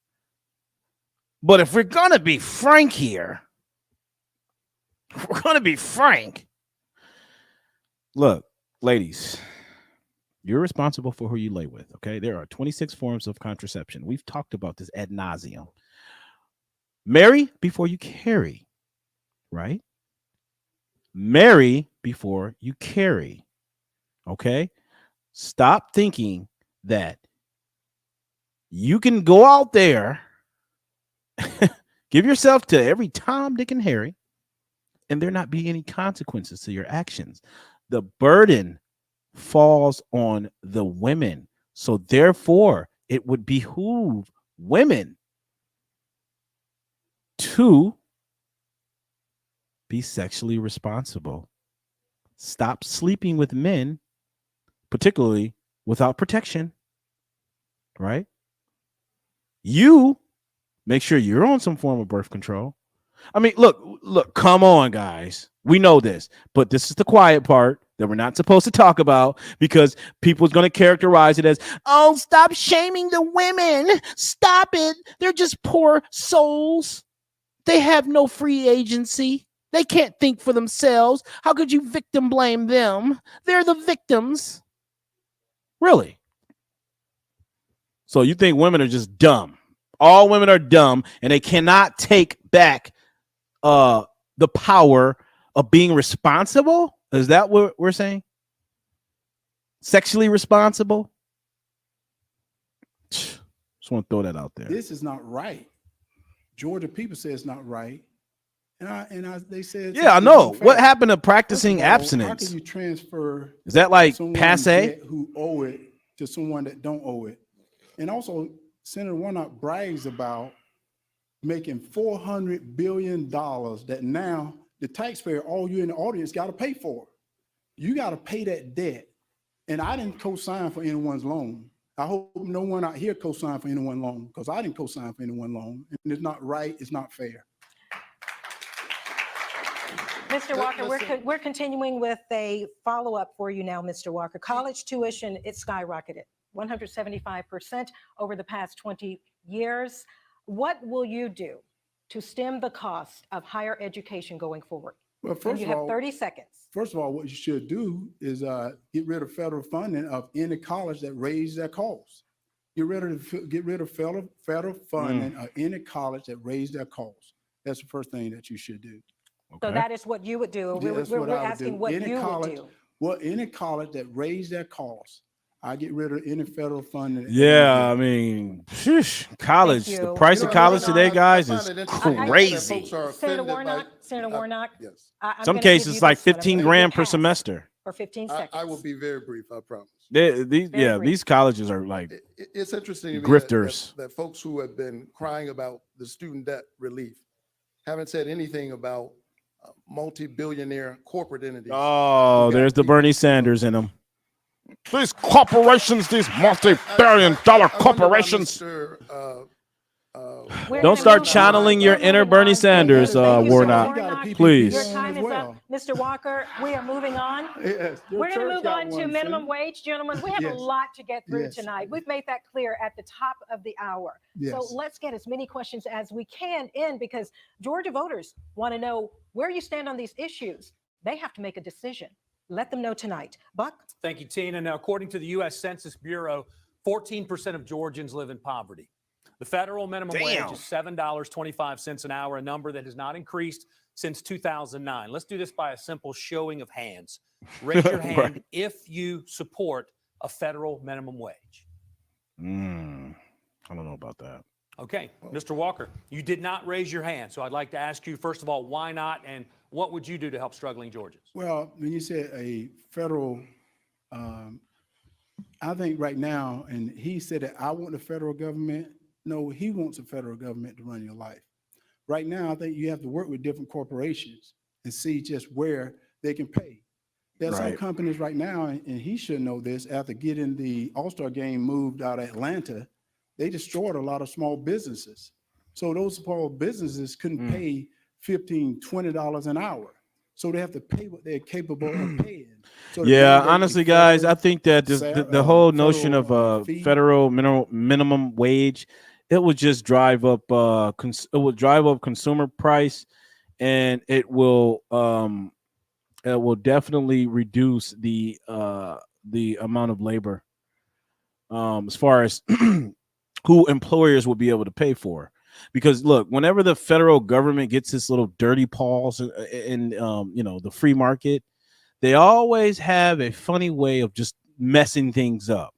[SPEAKER 2] But if we're gonna be frank here, look, ladies, you're responsible for who you lay with, okay? There are 26 forms of contraception. We've talked about this ad nauseum. Marry before you carry, right? Marry before you carry, okay? Stop thinking that you can go out there, give yourself to every Tom, Dick, and Harry, and there not be any consequences to your actions. The burden falls on the women. So therefore, it would behoove women to be sexually responsible. Stop sleeping with men, particularly without protection, right? You make sure you're on some form of birth control. I mean, look, come on, guys. We know this, but this is the quiet part that we're not supposed to talk about, because people's going to characterize it as, oh, stop shaming the women. Stop it. They're just poor souls. They have no free agency. They can't think for themselves. How could you victim blame them? They're the victims. Really? So you think women are just dumb? All women are dumb, and they cannot take back the power of being responsible? Is that what we're saying? Sexually responsible? Just want to throw that out there.
[SPEAKER 3] this is not right. Georgia people say it's not right. They said,
[SPEAKER 2] Yeah, I know. What
[SPEAKER 3] fact.
[SPEAKER 2] happened to practicing
[SPEAKER 3] First of all,
[SPEAKER 2] abstinence?
[SPEAKER 3] How can you transfer
[SPEAKER 2] Is that like
[SPEAKER 3] someone
[SPEAKER 2] passe?
[SPEAKER 3] debt who owe it to someone that don't owe it? And also, Senator Warnock brags about making $400 billion that now the taxpayer, all you in the audience, got to pay for. You got to pay that debt. And I didn't co-sign for anyone's loan. I hope no one out here co-signed for anyone's loan, because I didn't co-sign for anyone's loan. And it's not right. It's not fair.
[SPEAKER 7] Mr. Walker, we're continuing with a follow-up for you now, Mr. Walker. College tuition, it skyrocketed 175% over the past 20 years. What will you do to stem the cost of higher education going forward?
[SPEAKER 3] Well,
[SPEAKER 7] And
[SPEAKER 3] first
[SPEAKER 7] you
[SPEAKER 3] of
[SPEAKER 7] have
[SPEAKER 3] all,
[SPEAKER 7] 30 seconds.
[SPEAKER 3] What you should do is get rid of federal funding of any college that raised their costs. Get rid of federal funding of any college that raised their costs. That's the first thing that you should do.
[SPEAKER 7] So that is what you would do.
[SPEAKER 3] Yeah, that's what
[SPEAKER 7] We're
[SPEAKER 3] I would
[SPEAKER 7] asking
[SPEAKER 3] do.
[SPEAKER 7] what
[SPEAKER 3] Any
[SPEAKER 7] you
[SPEAKER 3] college-
[SPEAKER 7] would do.
[SPEAKER 3] Well, any college that raised their costs, I get rid of any federal funding.
[SPEAKER 2] Yeah, I mean, college,
[SPEAKER 7] Thank
[SPEAKER 2] the
[SPEAKER 7] you.
[SPEAKER 2] price of college today, guys,
[SPEAKER 4] I
[SPEAKER 2] is
[SPEAKER 4] find it interesting that
[SPEAKER 2] crazy.
[SPEAKER 4] folks are
[SPEAKER 7] Senator
[SPEAKER 4] offended by-
[SPEAKER 7] Warnock, Senator Warnock,
[SPEAKER 4] Yes,
[SPEAKER 7] I'm
[SPEAKER 2] Some
[SPEAKER 7] gonna give
[SPEAKER 2] cases,
[SPEAKER 7] you
[SPEAKER 2] like
[SPEAKER 7] this one. I'm
[SPEAKER 2] 15
[SPEAKER 7] gonna
[SPEAKER 2] grand
[SPEAKER 7] give
[SPEAKER 2] per
[SPEAKER 7] pass
[SPEAKER 2] semester.
[SPEAKER 7] For 15 seconds.
[SPEAKER 4] I will be very brief, I promise.
[SPEAKER 2] These colleges are like
[SPEAKER 4] It's interesting to me
[SPEAKER 2] grifters.
[SPEAKER 4] that folks who have been crying about the student debt relief Haven't said anything about multi-billionaire corporate entities.
[SPEAKER 2] Oh,
[SPEAKER 4] We got
[SPEAKER 2] there's the
[SPEAKER 4] people-
[SPEAKER 2] Bernie Sanders in them. These corporations, these multi-billion-dollar
[SPEAKER 4] I wonder why
[SPEAKER 2] corporations.
[SPEAKER 4] Mr.
[SPEAKER 7] We're
[SPEAKER 2] Don't
[SPEAKER 7] gonna
[SPEAKER 2] start
[SPEAKER 7] move on.
[SPEAKER 2] channeling your
[SPEAKER 7] We're
[SPEAKER 2] inner
[SPEAKER 7] moving
[SPEAKER 2] Bernie
[SPEAKER 7] on.
[SPEAKER 2] Sanders,
[SPEAKER 7] Thank you, Mr.
[SPEAKER 2] Warnock.
[SPEAKER 7] Warnock.
[SPEAKER 2] Please.
[SPEAKER 7] Your
[SPEAKER 3] on
[SPEAKER 7] time
[SPEAKER 3] as
[SPEAKER 7] is
[SPEAKER 3] well.
[SPEAKER 7] up. Mr. Walker, we are moving on.
[SPEAKER 3] Yes, your
[SPEAKER 7] We're going to
[SPEAKER 3] church
[SPEAKER 7] move
[SPEAKER 3] got
[SPEAKER 7] on to
[SPEAKER 3] one,
[SPEAKER 7] minimum
[SPEAKER 3] see?
[SPEAKER 7] wage, gentlemen. We have a
[SPEAKER 3] Yes.
[SPEAKER 7] lot to get through
[SPEAKER 3] Yes.
[SPEAKER 7] tonight. We've made that clear at the top of the hour.
[SPEAKER 3] Yes.
[SPEAKER 7] So let's get as many questions as we can in, because Georgia voters want to know where you stand on these issues. They have to make a decision. Let them know tonight. Buck?
[SPEAKER 6] Thank you, Tina. Now, according to the U.S. Census Bureau, 14% of Georgians live in poverty. The federal minimum wage is $7.25 an hour, a number that has not increased since 2009. Let's do this by a simple showing of hands. Raise your hand
[SPEAKER 2] Right.
[SPEAKER 6] if you support a federal minimum wage.
[SPEAKER 2] I don't know about that.
[SPEAKER 6] Okay, Mr. Walker, you did not raise your hand, so I'd like to ask you, first of all, why not, and what would you do to help struggling Georgians?
[SPEAKER 3] Well, when you said a federal, I think right now, and he said that I want the federal government. No, he wants the federal government to run your life. Right now, I think you have to work with different corporations and see just where they can pay. There are some
[SPEAKER 2] Right.
[SPEAKER 3] companies right now, and he should know this, after getting the All-Star game moved out of Atlanta, they destroyed a lot of small businesses. So those small businesses couldn't pay $15, $20 an hour. So they have to pay what they're capable of paying. So to
[SPEAKER 2] Yeah,
[SPEAKER 3] mandate a
[SPEAKER 2] honestly, guys, I
[SPEAKER 3] federal
[SPEAKER 2] think that the whole notion of
[SPEAKER 3] fee.
[SPEAKER 2] federal minimum wage, it would just drive up consumer price, and it will definitely reduce the amount of labor as far as who employers will be able to pay for. Because look, whenever the federal government gets its little dirty paws in the free market, they always have a funny way of just messing things up.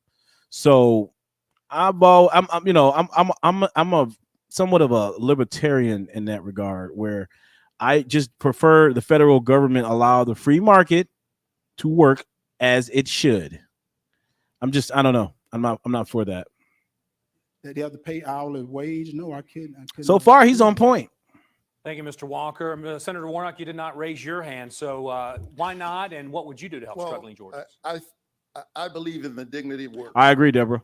[SPEAKER 2] So I'm a somewhat of a libertarian in that regard, where I just prefer the federal government allow the free market to work as it should. I don't know. I'm not for that.
[SPEAKER 3] That they have to pay hourly wage? No, I couldn't.
[SPEAKER 2] So far, he's on point.
[SPEAKER 6] Thank you, Mr. Walker. Senator Warnock, you did not raise your hand, so why not, and what would you do to help struggling Georgians?
[SPEAKER 4] I believe in the dignity of work.
[SPEAKER 2] I agree, Deborah.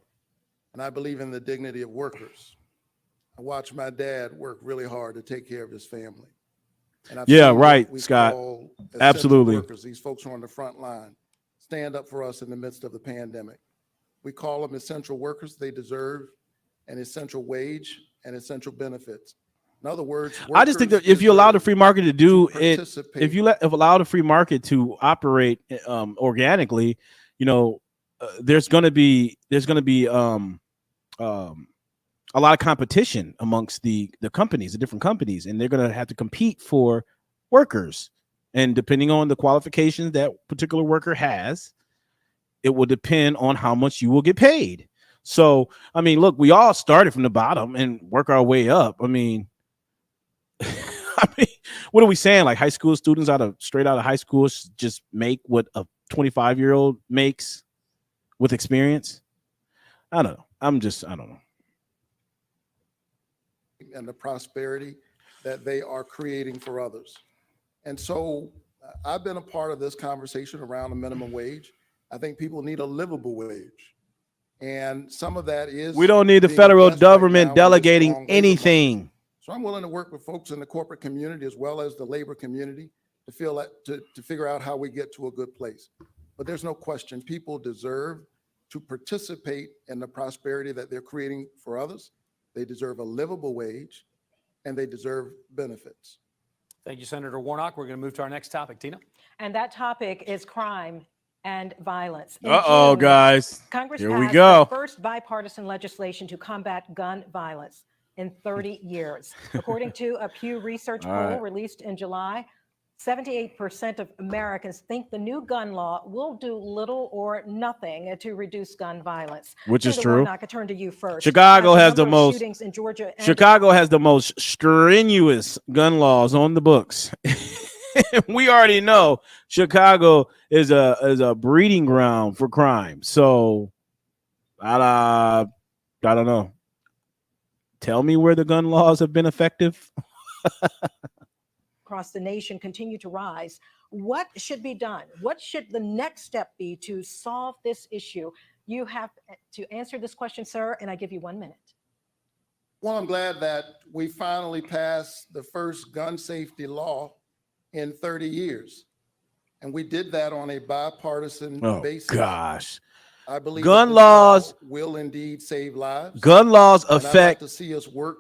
[SPEAKER 4] And I believe in the dignity of workers. I watched my dad work really hard to take care of his family. And I've
[SPEAKER 2] Yeah,
[SPEAKER 4] seen what
[SPEAKER 2] right,
[SPEAKER 4] we
[SPEAKER 2] Scott.
[SPEAKER 4] call essential
[SPEAKER 2] Absolutely.
[SPEAKER 4] Workers. These folks are on the front line, stand up for us in the midst of the pandemic. We call them essential workers. They deserve an essential wage and essential benefits. In other words,
[SPEAKER 2] I just think that
[SPEAKER 4] workers
[SPEAKER 2] if you allow the
[SPEAKER 4] deserve
[SPEAKER 2] free market to do
[SPEAKER 4] to
[SPEAKER 2] it,
[SPEAKER 4] participate.
[SPEAKER 2] if you allow the free market to operate organically, there's going to be a lot of competition amongst the companies, the different companies, and they're going to have to compete for workers. And depending on the qualifications that particular worker has, it will depend on how much you will get paid. So, I mean, look, we all started from the bottom and work our way up. I mean, what are we saying? Like high school students straight out of high school just make what a 25-year-old makes with experience? I don't know. I don't know.
[SPEAKER 4] And the prosperity that they are creating for others. And so I've been a part of this conversation around the minimum wage. I think people need a livable wage. And some of that is.
[SPEAKER 2] We don't need the
[SPEAKER 4] being
[SPEAKER 2] federal
[SPEAKER 4] addressed right now
[SPEAKER 2] government
[SPEAKER 4] in this
[SPEAKER 2] delegating
[SPEAKER 4] long labor
[SPEAKER 2] anything.
[SPEAKER 4] market. So I'm willing to work with folks in the corporate community as well as the labor community to figure out how we get to a good place. But there's no question, people deserve to participate in the prosperity that they're creating for others. They deserve a livable wage, and they deserve benefits.
[SPEAKER 6] Thank you, Senator Warnock. We're going to move to our next topic. Tina?
[SPEAKER 7] And that topic is crime and violence. In
[SPEAKER 2] Uh-oh,
[SPEAKER 7] June,
[SPEAKER 2] guys.
[SPEAKER 7] Congress
[SPEAKER 2] Here we
[SPEAKER 7] passed
[SPEAKER 2] go.
[SPEAKER 7] the first bipartisan legislation to combat gun violence in 30 years. According to a Pew Research
[SPEAKER 2] All
[SPEAKER 7] poll
[SPEAKER 2] right.
[SPEAKER 7] released in July, 78% of Americans think the new gun law will do little or nothing to reduce gun violence.
[SPEAKER 2] Which is
[SPEAKER 7] Senator
[SPEAKER 2] true.
[SPEAKER 7] Warnock, I turn to you first.
[SPEAKER 2] Chicago
[SPEAKER 7] As
[SPEAKER 2] has the
[SPEAKER 7] number of
[SPEAKER 2] most
[SPEAKER 7] shootings in Georgia and
[SPEAKER 2] Chicago has the most strenuous gun laws on the books. We already know Chicago is a breeding ground for crime. So I don't know. Tell me where the gun laws have been effective.
[SPEAKER 7] across the nation continue to rise. What should be done? What should the next step be to solve this issue? You have to answer this question, sir, and I give you 1 minute.
[SPEAKER 4] Well, I'm glad that we finally passed the first gun safety law in 30 years. And we did that on a bipartisan basis.
[SPEAKER 2] Oh, gosh.
[SPEAKER 4] I believe
[SPEAKER 2] gun
[SPEAKER 4] that this
[SPEAKER 2] laws
[SPEAKER 4] law will indeed save lives.
[SPEAKER 2] Gun laws
[SPEAKER 4] And I'd like
[SPEAKER 2] affect
[SPEAKER 4] to see us work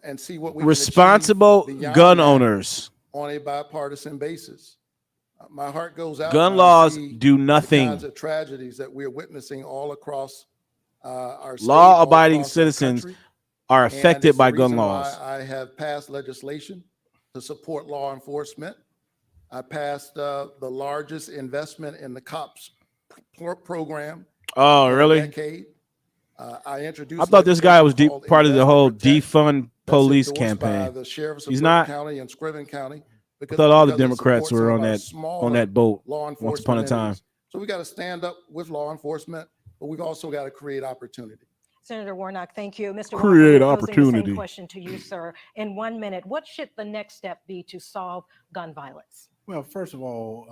[SPEAKER 4] and see what we
[SPEAKER 2] responsible
[SPEAKER 4] can achieve beyond
[SPEAKER 2] gun
[SPEAKER 4] that
[SPEAKER 2] owners.
[SPEAKER 4] on a bipartisan basis. My heart goes out.
[SPEAKER 2] Gun
[SPEAKER 4] when I
[SPEAKER 2] laws
[SPEAKER 4] see
[SPEAKER 2] do
[SPEAKER 4] the
[SPEAKER 2] nothing.
[SPEAKER 4] kinds of tragedies that we're witnessing all across our state,
[SPEAKER 2] Law-abiding
[SPEAKER 4] all across our
[SPEAKER 2] citizens
[SPEAKER 4] country.
[SPEAKER 2] are
[SPEAKER 4] And
[SPEAKER 2] affected
[SPEAKER 4] it's the
[SPEAKER 2] by gun
[SPEAKER 4] reason
[SPEAKER 2] laws.
[SPEAKER 4] why I have passed legislation to support law enforcement. I passed the largest investment in the cops program.
[SPEAKER 2] Oh,
[SPEAKER 4] in a
[SPEAKER 2] really?
[SPEAKER 4] decade. I introduced.
[SPEAKER 2] I thought this guy was
[SPEAKER 4] legislation called
[SPEAKER 2] part of the
[SPEAKER 4] Invest
[SPEAKER 2] whole
[SPEAKER 4] and Protect
[SPEAKER 2] defund
[SPEAKER 4] that's
[SPEAKER 2] police
[SPEAKER 4] endorsed by
[SPEAKER 2] campaign.
[SPEAKER 4] the sheriffs of
[SPEAKER 2] He's
[SPEAKER 4] Burke
[SPEAKER 2] not.
[SPEAKER 4] County and Scriven County.
[SPEAKER 2] I thought all the
[SPEAKER 4] because it
[SPEAKER 2] Democrats
[SPEAKER 4] supports
[SPEAKER 2] were
[SPEAKER 4] some
[SPEAKER 2] on
[SPEAKER 4] of our
[SPEAKER 2] that
[SPEAKER 4] smaller
[SPEAKER 2] boat
[SPEAKER 4] law
[SPEAKER 2] once upon a
[SPEAKER 4] enforcement
[SPEAKER 2] time.
[SPEAKER 4] entities. So we got to stand up with law enforcement, but we've also got to create opportunity.
[SPEAKER 7] Senator Warnock, thank you. Mr.
[SPEAKER 2] Create
[SPEAKER 7] Walker, we're posing the
[SPEAKER 2] opportunity.
[SPEAKER 7] same question to you, sir. In 1 minute, what should the next step be to solve gun violence?
[SPEAKER 3] Well, first of all,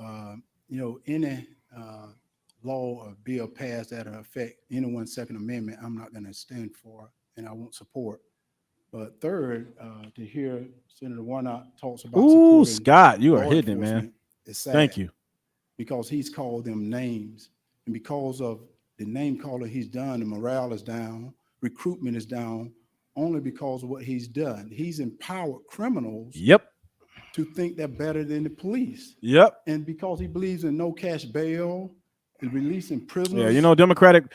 [SPEAKER 3] any law or bill passed that affect anyone's Second Amendment, I'm not going to stand for and I won't support. But third, to hear Senator Warnock talks about
[SPEAKER 2] Ooh,
[SPEAKER 3] supporting
[SPEAKER 2] Scott, you are
[SPEAKER 3] law
[SPEAKER 2] hitting it, man.
[SPEAKER 3] enforcement is sad.
[SPEAKER 2] Thank you.
[SPEAKER 3] Because he's called them names, and because of the name calling he's done, the morale is down, recruitment is down, only because of what he's done. He's empowered criminals
[SPEAKER 2] Yep.
[SPEAKER 3] to think they're better than the police.
[SPEAKER 2] Yep.
[SPEAKER 3] And because he believes in no cash bail and releasing prisoners.
[SPEAKER 2] Yeah, you know, Democratic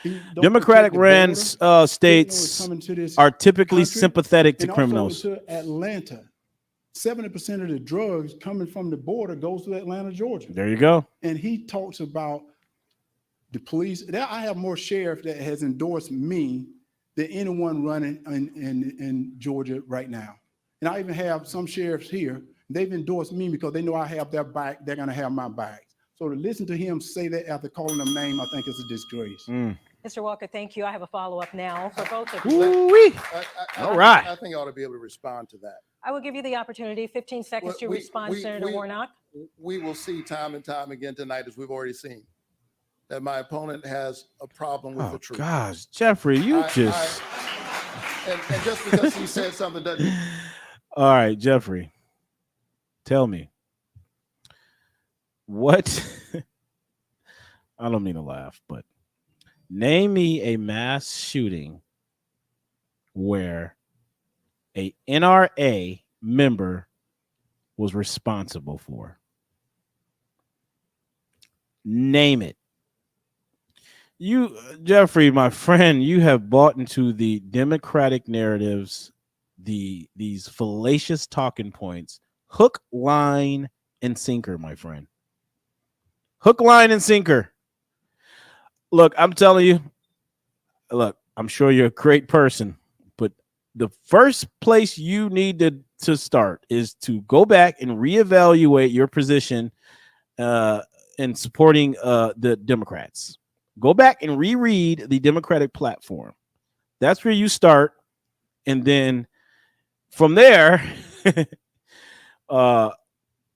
[SPEAKER 2] ran states are typically sympathetic to criminals.
[SPEAKER 3] To Atlanta, 70% of the drugs coming from the border goes to Atlanta, Georgia.
[SPEAKER 2] There you go.
[SPEAKER 3] And he talks about the police. I have more sheriff that has endorsed me than anyone running in Georgia right now. And I even have some sheriffs here. They've endorsed me because they know I have their back. They're going to have my back. So to listen to him say that after calling them name, I think is a disgrace.
[SPEAKER 7] Mr. Walker, thank you. I have a follow-up now for both of you.
[SPEAKER 2] Ooh-wee. All right.
[SPEAKER 4] I think I ought to be able to respond to that.
[SPEAKER 7] I will give you the opportunity, 15 seconds to respond, Senator Warnock.
[SPEAKER 4] We will see time and time again tonight, as we've already seen, that my opponent has a problem with the truth.
[SPEAKER 2] Gosh, Jeffrey, you just.
[SPEAKER 4] And just because he said something doesn't.
[SPEAKER 2] All right, Jeffrey, tell me what. I don't mean to laugh, but name me a mass shooting where a NRA member was responsible for. Name it. You, Jeffrey, my friend, you have bought into the Democratic narratives, these fallacious talking points, hook, line, and sinker, my friend. Hook, line, and sinker. Look, I'm telling you, look, I'm sure you're a great person, but the first place you need to start is to go back and reevaluate your position in supporting the Democrats. Go back and reread the Democratic platform. That's where you start. And then from there,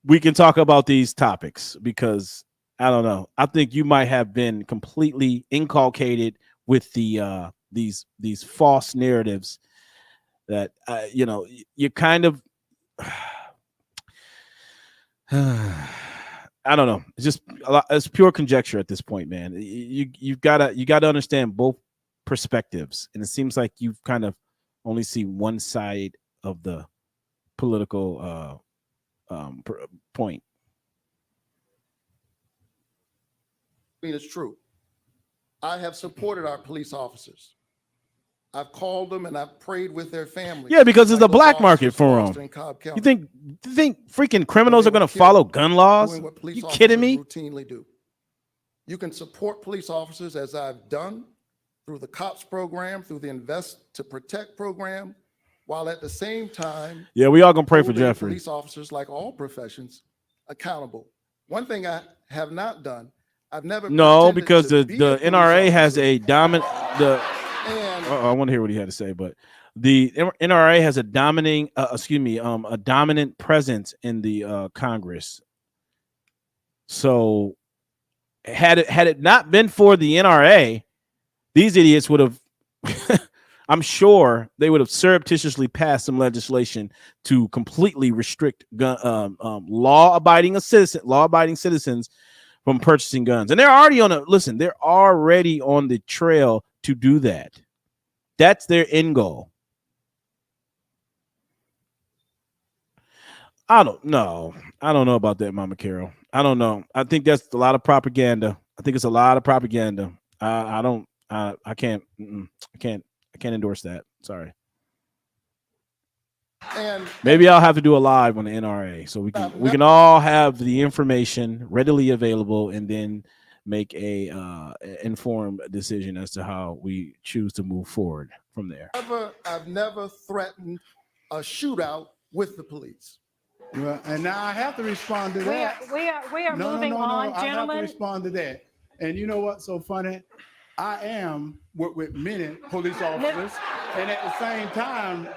[SPEAKER 2] we can talk about these topics because I don't know. I think you might have been completely inculcated with the these false narratives that you kind of I don't know. It's just it's pure conjecture at this point, man. You've got to understand both perspectives, and it seems like you've kind of only seen one side of the political point.
[SPEAKER 4] I mean, it's true. I have supported our police officers. I've called them and I've prayed with their families.
[SPEAKER 2] Yeah, because it's
[SPEAKER 4] like
[SPEAKER 2] a black
[SPEAKER 4] those
[SPEAKER 2] market
[SPEAKER 4] officers
[SPEAKER 2] for
[SPEAKER 4] lost
[SPEAKER 2] them.
[SPEAKER 4] in Cobb
[SPEAKER 2] You
[SPEAKER 4] County,
[SPEAKER 2] think freaking criminals are
[SPEAKER 4] They were
[SPEAKER 2] going to
[SPEAKER 4] killed
[SPEAKER 2] follow gun laws?
[SPEAKER 4] doing what police
[SPEAKER 2] You kidding me?
[SPEAKER 4] officers routinely do. You can support police officers as I've done through the COPS program, through the Invest to Protect program, while at the same time,
[SPEAKER 2] Yeah, we all gonna pray for
[SPEAKER 4] holding
[SPEAKER 2] Jeffrey.
[SPEAKER 4] police officers, like all professions, accountable. One thing I have not done, I've never
[SPEAKER 2] No,
[SPEAKER 4] pretended
[SPEAKER 2] because
[SPEAKER 4] to
[SPEAKER 2] the
[SPEAKER 4] be a police
[SPEAKER 2] NRA has
[SPEAKER 4] officer
[SPEAKER 2] a dominant.
[SPEAKER 4] and
[SPEAKER 2] I want to hear what he had to say, but The NRA has a dominant presence in the Congress. So had it not been for the NRA, these idiots would have I'm sure they would have surreptitiously passed some legislation to completely restrict gun law-abiding citizens from purchasing guns. And they're already they're already on the trail to do that. That's their end goal. I don't know about that, Mama Carol. I don't know. I think that's a lot of propaganda. I think it's a lot of propaganda. I can't endorse that. Sorry.
[SPEAKER 4] And
[SPEAKER 2] maybe I'll have to do a live on the NRA so we can all have the information readily available and then make a informed decision as to how we choose to move forward from there.
[SPEAKER 4] I've never threatened a shootout with the police.
[SPEAKER 3] Well, and now I have to respond to that.
[SPEAKER 7] We are moving on,
[SPEAKER 3] I have to
[SPEAKER 7] gentlemen.
[SPEAKER 3] respond to that. And you know what's so funny? I am with many police officers, and at the same time,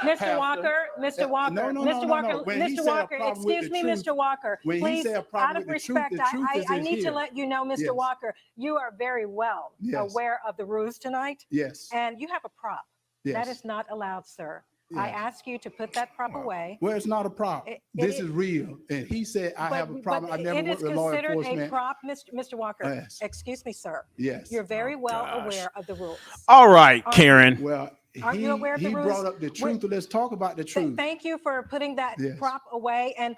[SPEAKER 7] Mr. Walker, Mr. Walker, Mr. Walker, Mr. Walker, excuse me, Mr. Walker. Please, out of respect, I need to let you know, Mr. Walker, you are very well aware of the rules tonight.
[SPEAKER 3] Yes.
[SPEAKER 7] And you have a prop.
[SPEAKER 3] Yes.
[SPEAKER 7] That is not allowed, sir. Yes. I ask you to put that prop away.
[SPEAKER 3] Well, it's not a prop. This is real. And he said, I have a problem. I never worked with law enforcement.
[SPEAKER 7] It is considered a prop, Mr. Walker.
[SPEAKER 3] Yes.
[SPEAKER 7] Excuse me, sir.
[SPEAKER 3] Yes.
[SPEAKER 7] You're very well aware of the rules.
[SPEAKER 2] All right, Karen.
[SPEAKER 3] Well,
[SPEAKER 7] Aren't you aware of the rules?
[SPEAKER 3] He brought up the truth. Let's talk about the truth.
[SPEAKER 7] Thank you for putting that prop away. And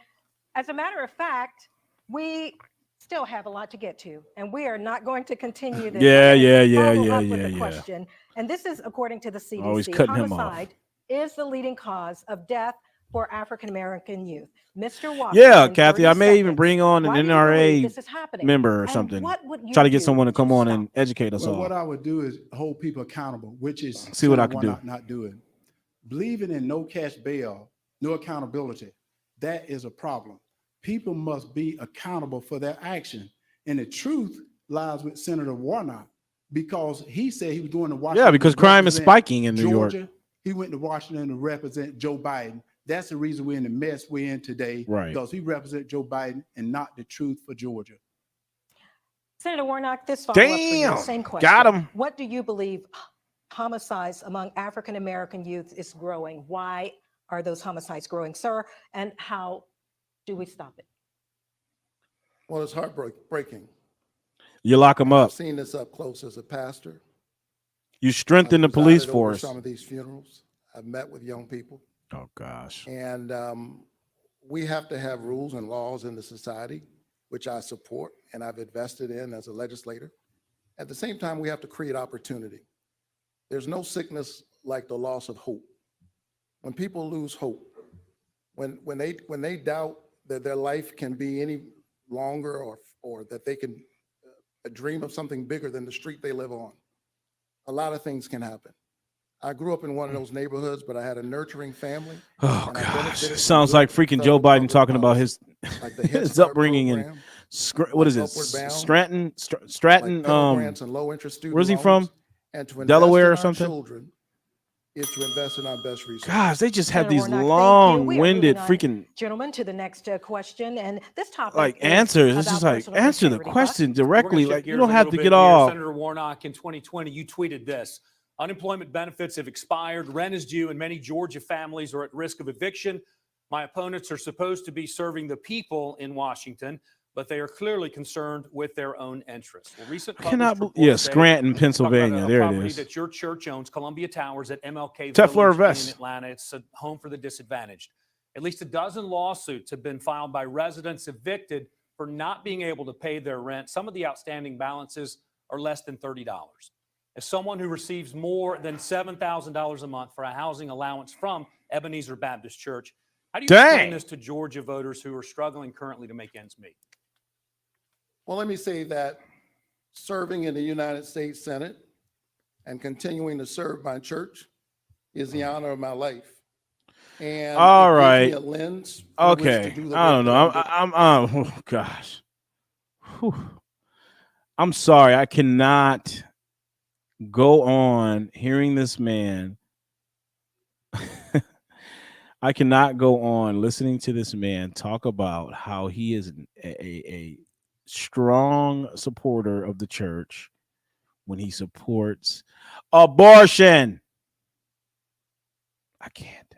[SPEAKER 7] as a matter of fact, we still have a lot to get to, and we are not going to continue this.
[SPEAKER 2] Yeah.
[SPEAKER 7] Question. And this is according to the CDC.
[SPEAKER 2] Always cutting him off.
[SPEAKER 7] Homicide is the leading cause of death for African-American youth. Mr. Walker.
[SPEAKER 2] Yeah, Kathy, I may even bring on an NRA member or something. Try to get someone to come on and educate us all.
[SPEAKER 3] What I would do is hold people accountable, which is
[SPEAKER 2] see what I can do.
[SPEAKER 3] Not doing. Believing in no cash bail, no accountability, that is a problem. People must be accountable for their action. And the truth lies with Senator Warnock, because he said he was going to Washington.
[SPEAKER 2] Yeah, because crime is spiking in New York.
[SPEAKER 3] He went to Washington to represent Joe Biden. That's the reason we're in the mess we're in today,
[SPEAKER 2] right?
[SPEAKER 3] Because he represents Joe Biden and not the truth for Georgia.
[SPEAKER 7] Senator Warnock, this follow-up for you, same question.
[SPEAKER 2] Got him.
[SPEAKER 7] What do you believe homicides among African-American youth is growing? Why are those homicides growing, sir? And how do we stop it?
[SPEAKER 4] Well, it's heartbreaking.
[SPEAKER 2] You lock them up.
[SPEAKER 4] I've seen this up close as a pastor.
[SPEAKER 2] You strengthen the police force.
[SPEAKER 4] Some of these funerals, I've met with young people.
[SPEAKER 2] Oh gosh.
[SPEAKER 4] And we have to have rules and laws in the society, which I support and I've invested in as a legislator. At the same time, we have to create opportunity. There's no sickness like the loss of hope. When people lose hope, when they doubt that their life can be any longer or that they can dream of something bigger than the street they live on, a lot of things can happen. I grew up in one of those neighborhoods, but I had a nurturing family.
[SPEAKER 2] Oh gosh, it sounds like freaking Joe Biden talking about his upbringing in what is it, Stratton? Where's he from? Delaware or something?
[SPEAKER 4] Is to invest in our best research.
[SPEAKER 2] Gosh, they just have these long-winded freaking
[SPEAKER 7] gentlemen to the next question, and this topic
[SPEAKER 2] like answers. It's just like answer the question directly. Like you don't have to get all.
[SPEAKER 6] Senator Warnock, in 2020, you tweeted this: unemployment benefits have expired, rent is due, and many Georgia families are at risk of eviction. My opponents are supposed to be serving the people in Washington, but they are clearly concerned with their own interests. Well, recent
[SPEAKER 2] Scranton, Pennsylvania. There it is.
[SPEAKER 6] That your church owns, Columbia Towers at MLK
[SPEAKER 2] Teflon
[SPEAKER 6] Village in Atlanta. It's a home for the disadvantaged. At least a dozen lawsuits have been filed by residents evicted for not being able to pay their rent. Some of the outstanding balances are less than $30. As someone who receives more than $7,000 a month for a housing allowance from Ebenezer Baptist Church, how do you explain this to Georgia voters who are struggling currently to make ends meet?
[SPEAKER 4] Well, let me say that serving in the United States Senate and continuing to serve my church is the honor of my life. And
[SPEAKER 2] all right,
[SPEAKER 4] a lens
[SPEAKER 2] okay. I don't know. I'm oh gosh. Whew. I'm sorry. I cannot go on hearing this man I cannot go on listening to this man talk about how he is a strong supporter of the church when he supports abortion. I can't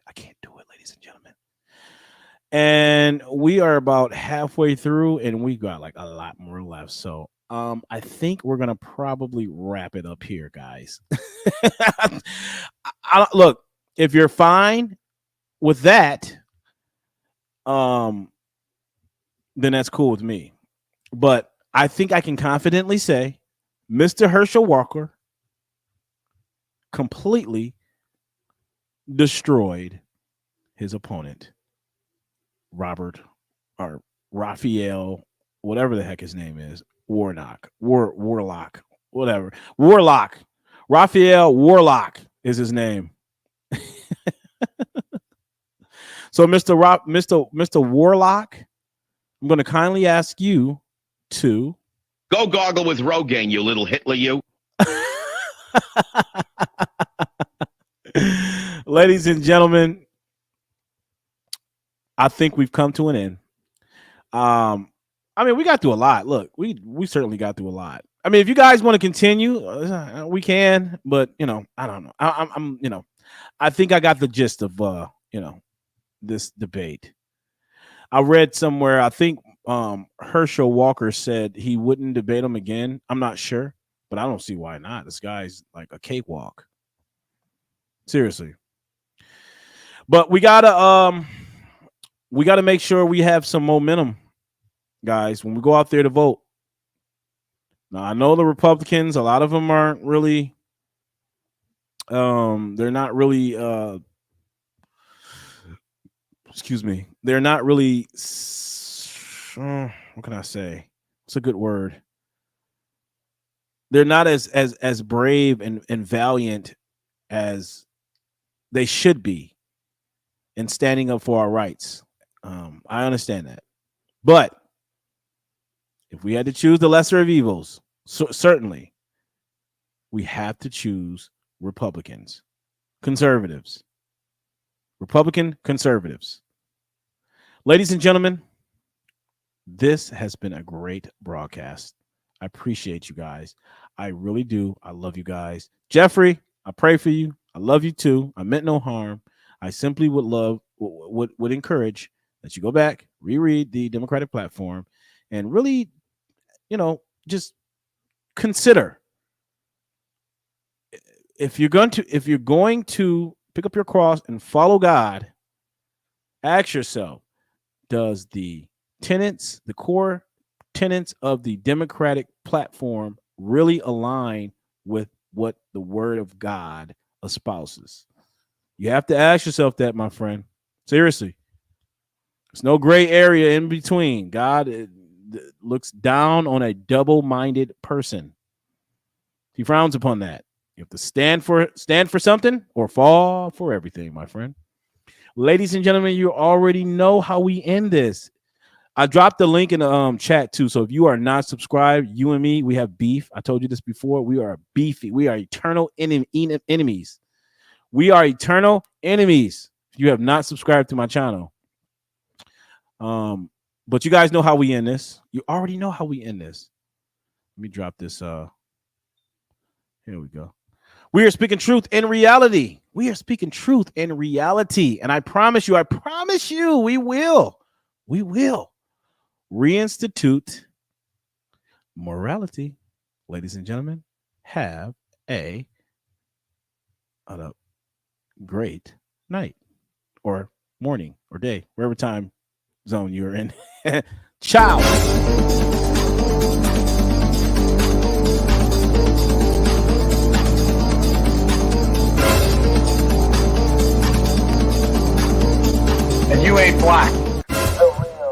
[SPEAKER 2] do it, ladies and gentlemen. And we are about halfway through, and we got like a lot more left. So I think we're gonna probably wrap it up here, guys. Look, if you're fine with that, then that's cool with me. But I think I can confidently say Mr. Herschel Walker completely destroyed his opponent, Raphael, whatever the heck his name is, Warnock, Warlock, whatever. Warlock. Raphael Warnock is his name. So, Mr. Warlock, I'm going to kindly ask you to
[SPEAKER 8] go gargle with Rogaine, you little Hitler, you.
[SPEAKER 2] Ladies and gentlemen, I think we've come to an end. I mean, we got through a lot. Look, we certainly got through a lot. I mean, if you guys want to continue, we can, but I don't know. I'm I think I got the gist of this debate. I read somewhere, I think Herschel Walker said he wouldn't debate him again. I'm not sure, but I don't see why not. This guy's like a cakewalk. Seriously. But we gotta make sure we have some momentum, guys, when we go out there to vote. Now, I know the Republicans, a lot of them aren't really they're not really they're not really what can I say? It's a good word. They're not as brave and valiant as they should be in standing up for our rights. I understand that. But if we had to choose the lesser of evils, certainly we have to choose Republicans, conservatives, Republican conservatives. Ladies and gentlemen, this has been a great broadcast. I appreciate you guys. I really do. I love you guys. Jeffrey, I pray for you. I love you too. I meant no harm. I simply would encourage that you go back, reread the Democratic platform, and really, just consider if you're going to pick up your cross and follow God, ask yourself, does the core tenets of the Democratic platform really align with what the Word of God espouses? You have to ask yourself that, my friend. Seriously. There's no gray area in between. God looks down on a double-minded person. He frowns upon that. You have to stand for something or fall for everything, my friend. Ladies and gentlemen, you already know how we end this. I dropped the link in the chat too. So if you are not subscribed, you and me, we have beef. I told you this before. We are beefy. We are eternal enemies. We are eternal enemies. If you have not subscribed to my channel. But you guys know how we end this. You already know how we end this. Let me drop this. Here we go. We are speaking truth in reality. We are speaking truth in reality. And I promise you, we will reinstitute morality. Ladies and gentlemen, have a great night or morning or day, wherever time zone you're in. Ciao.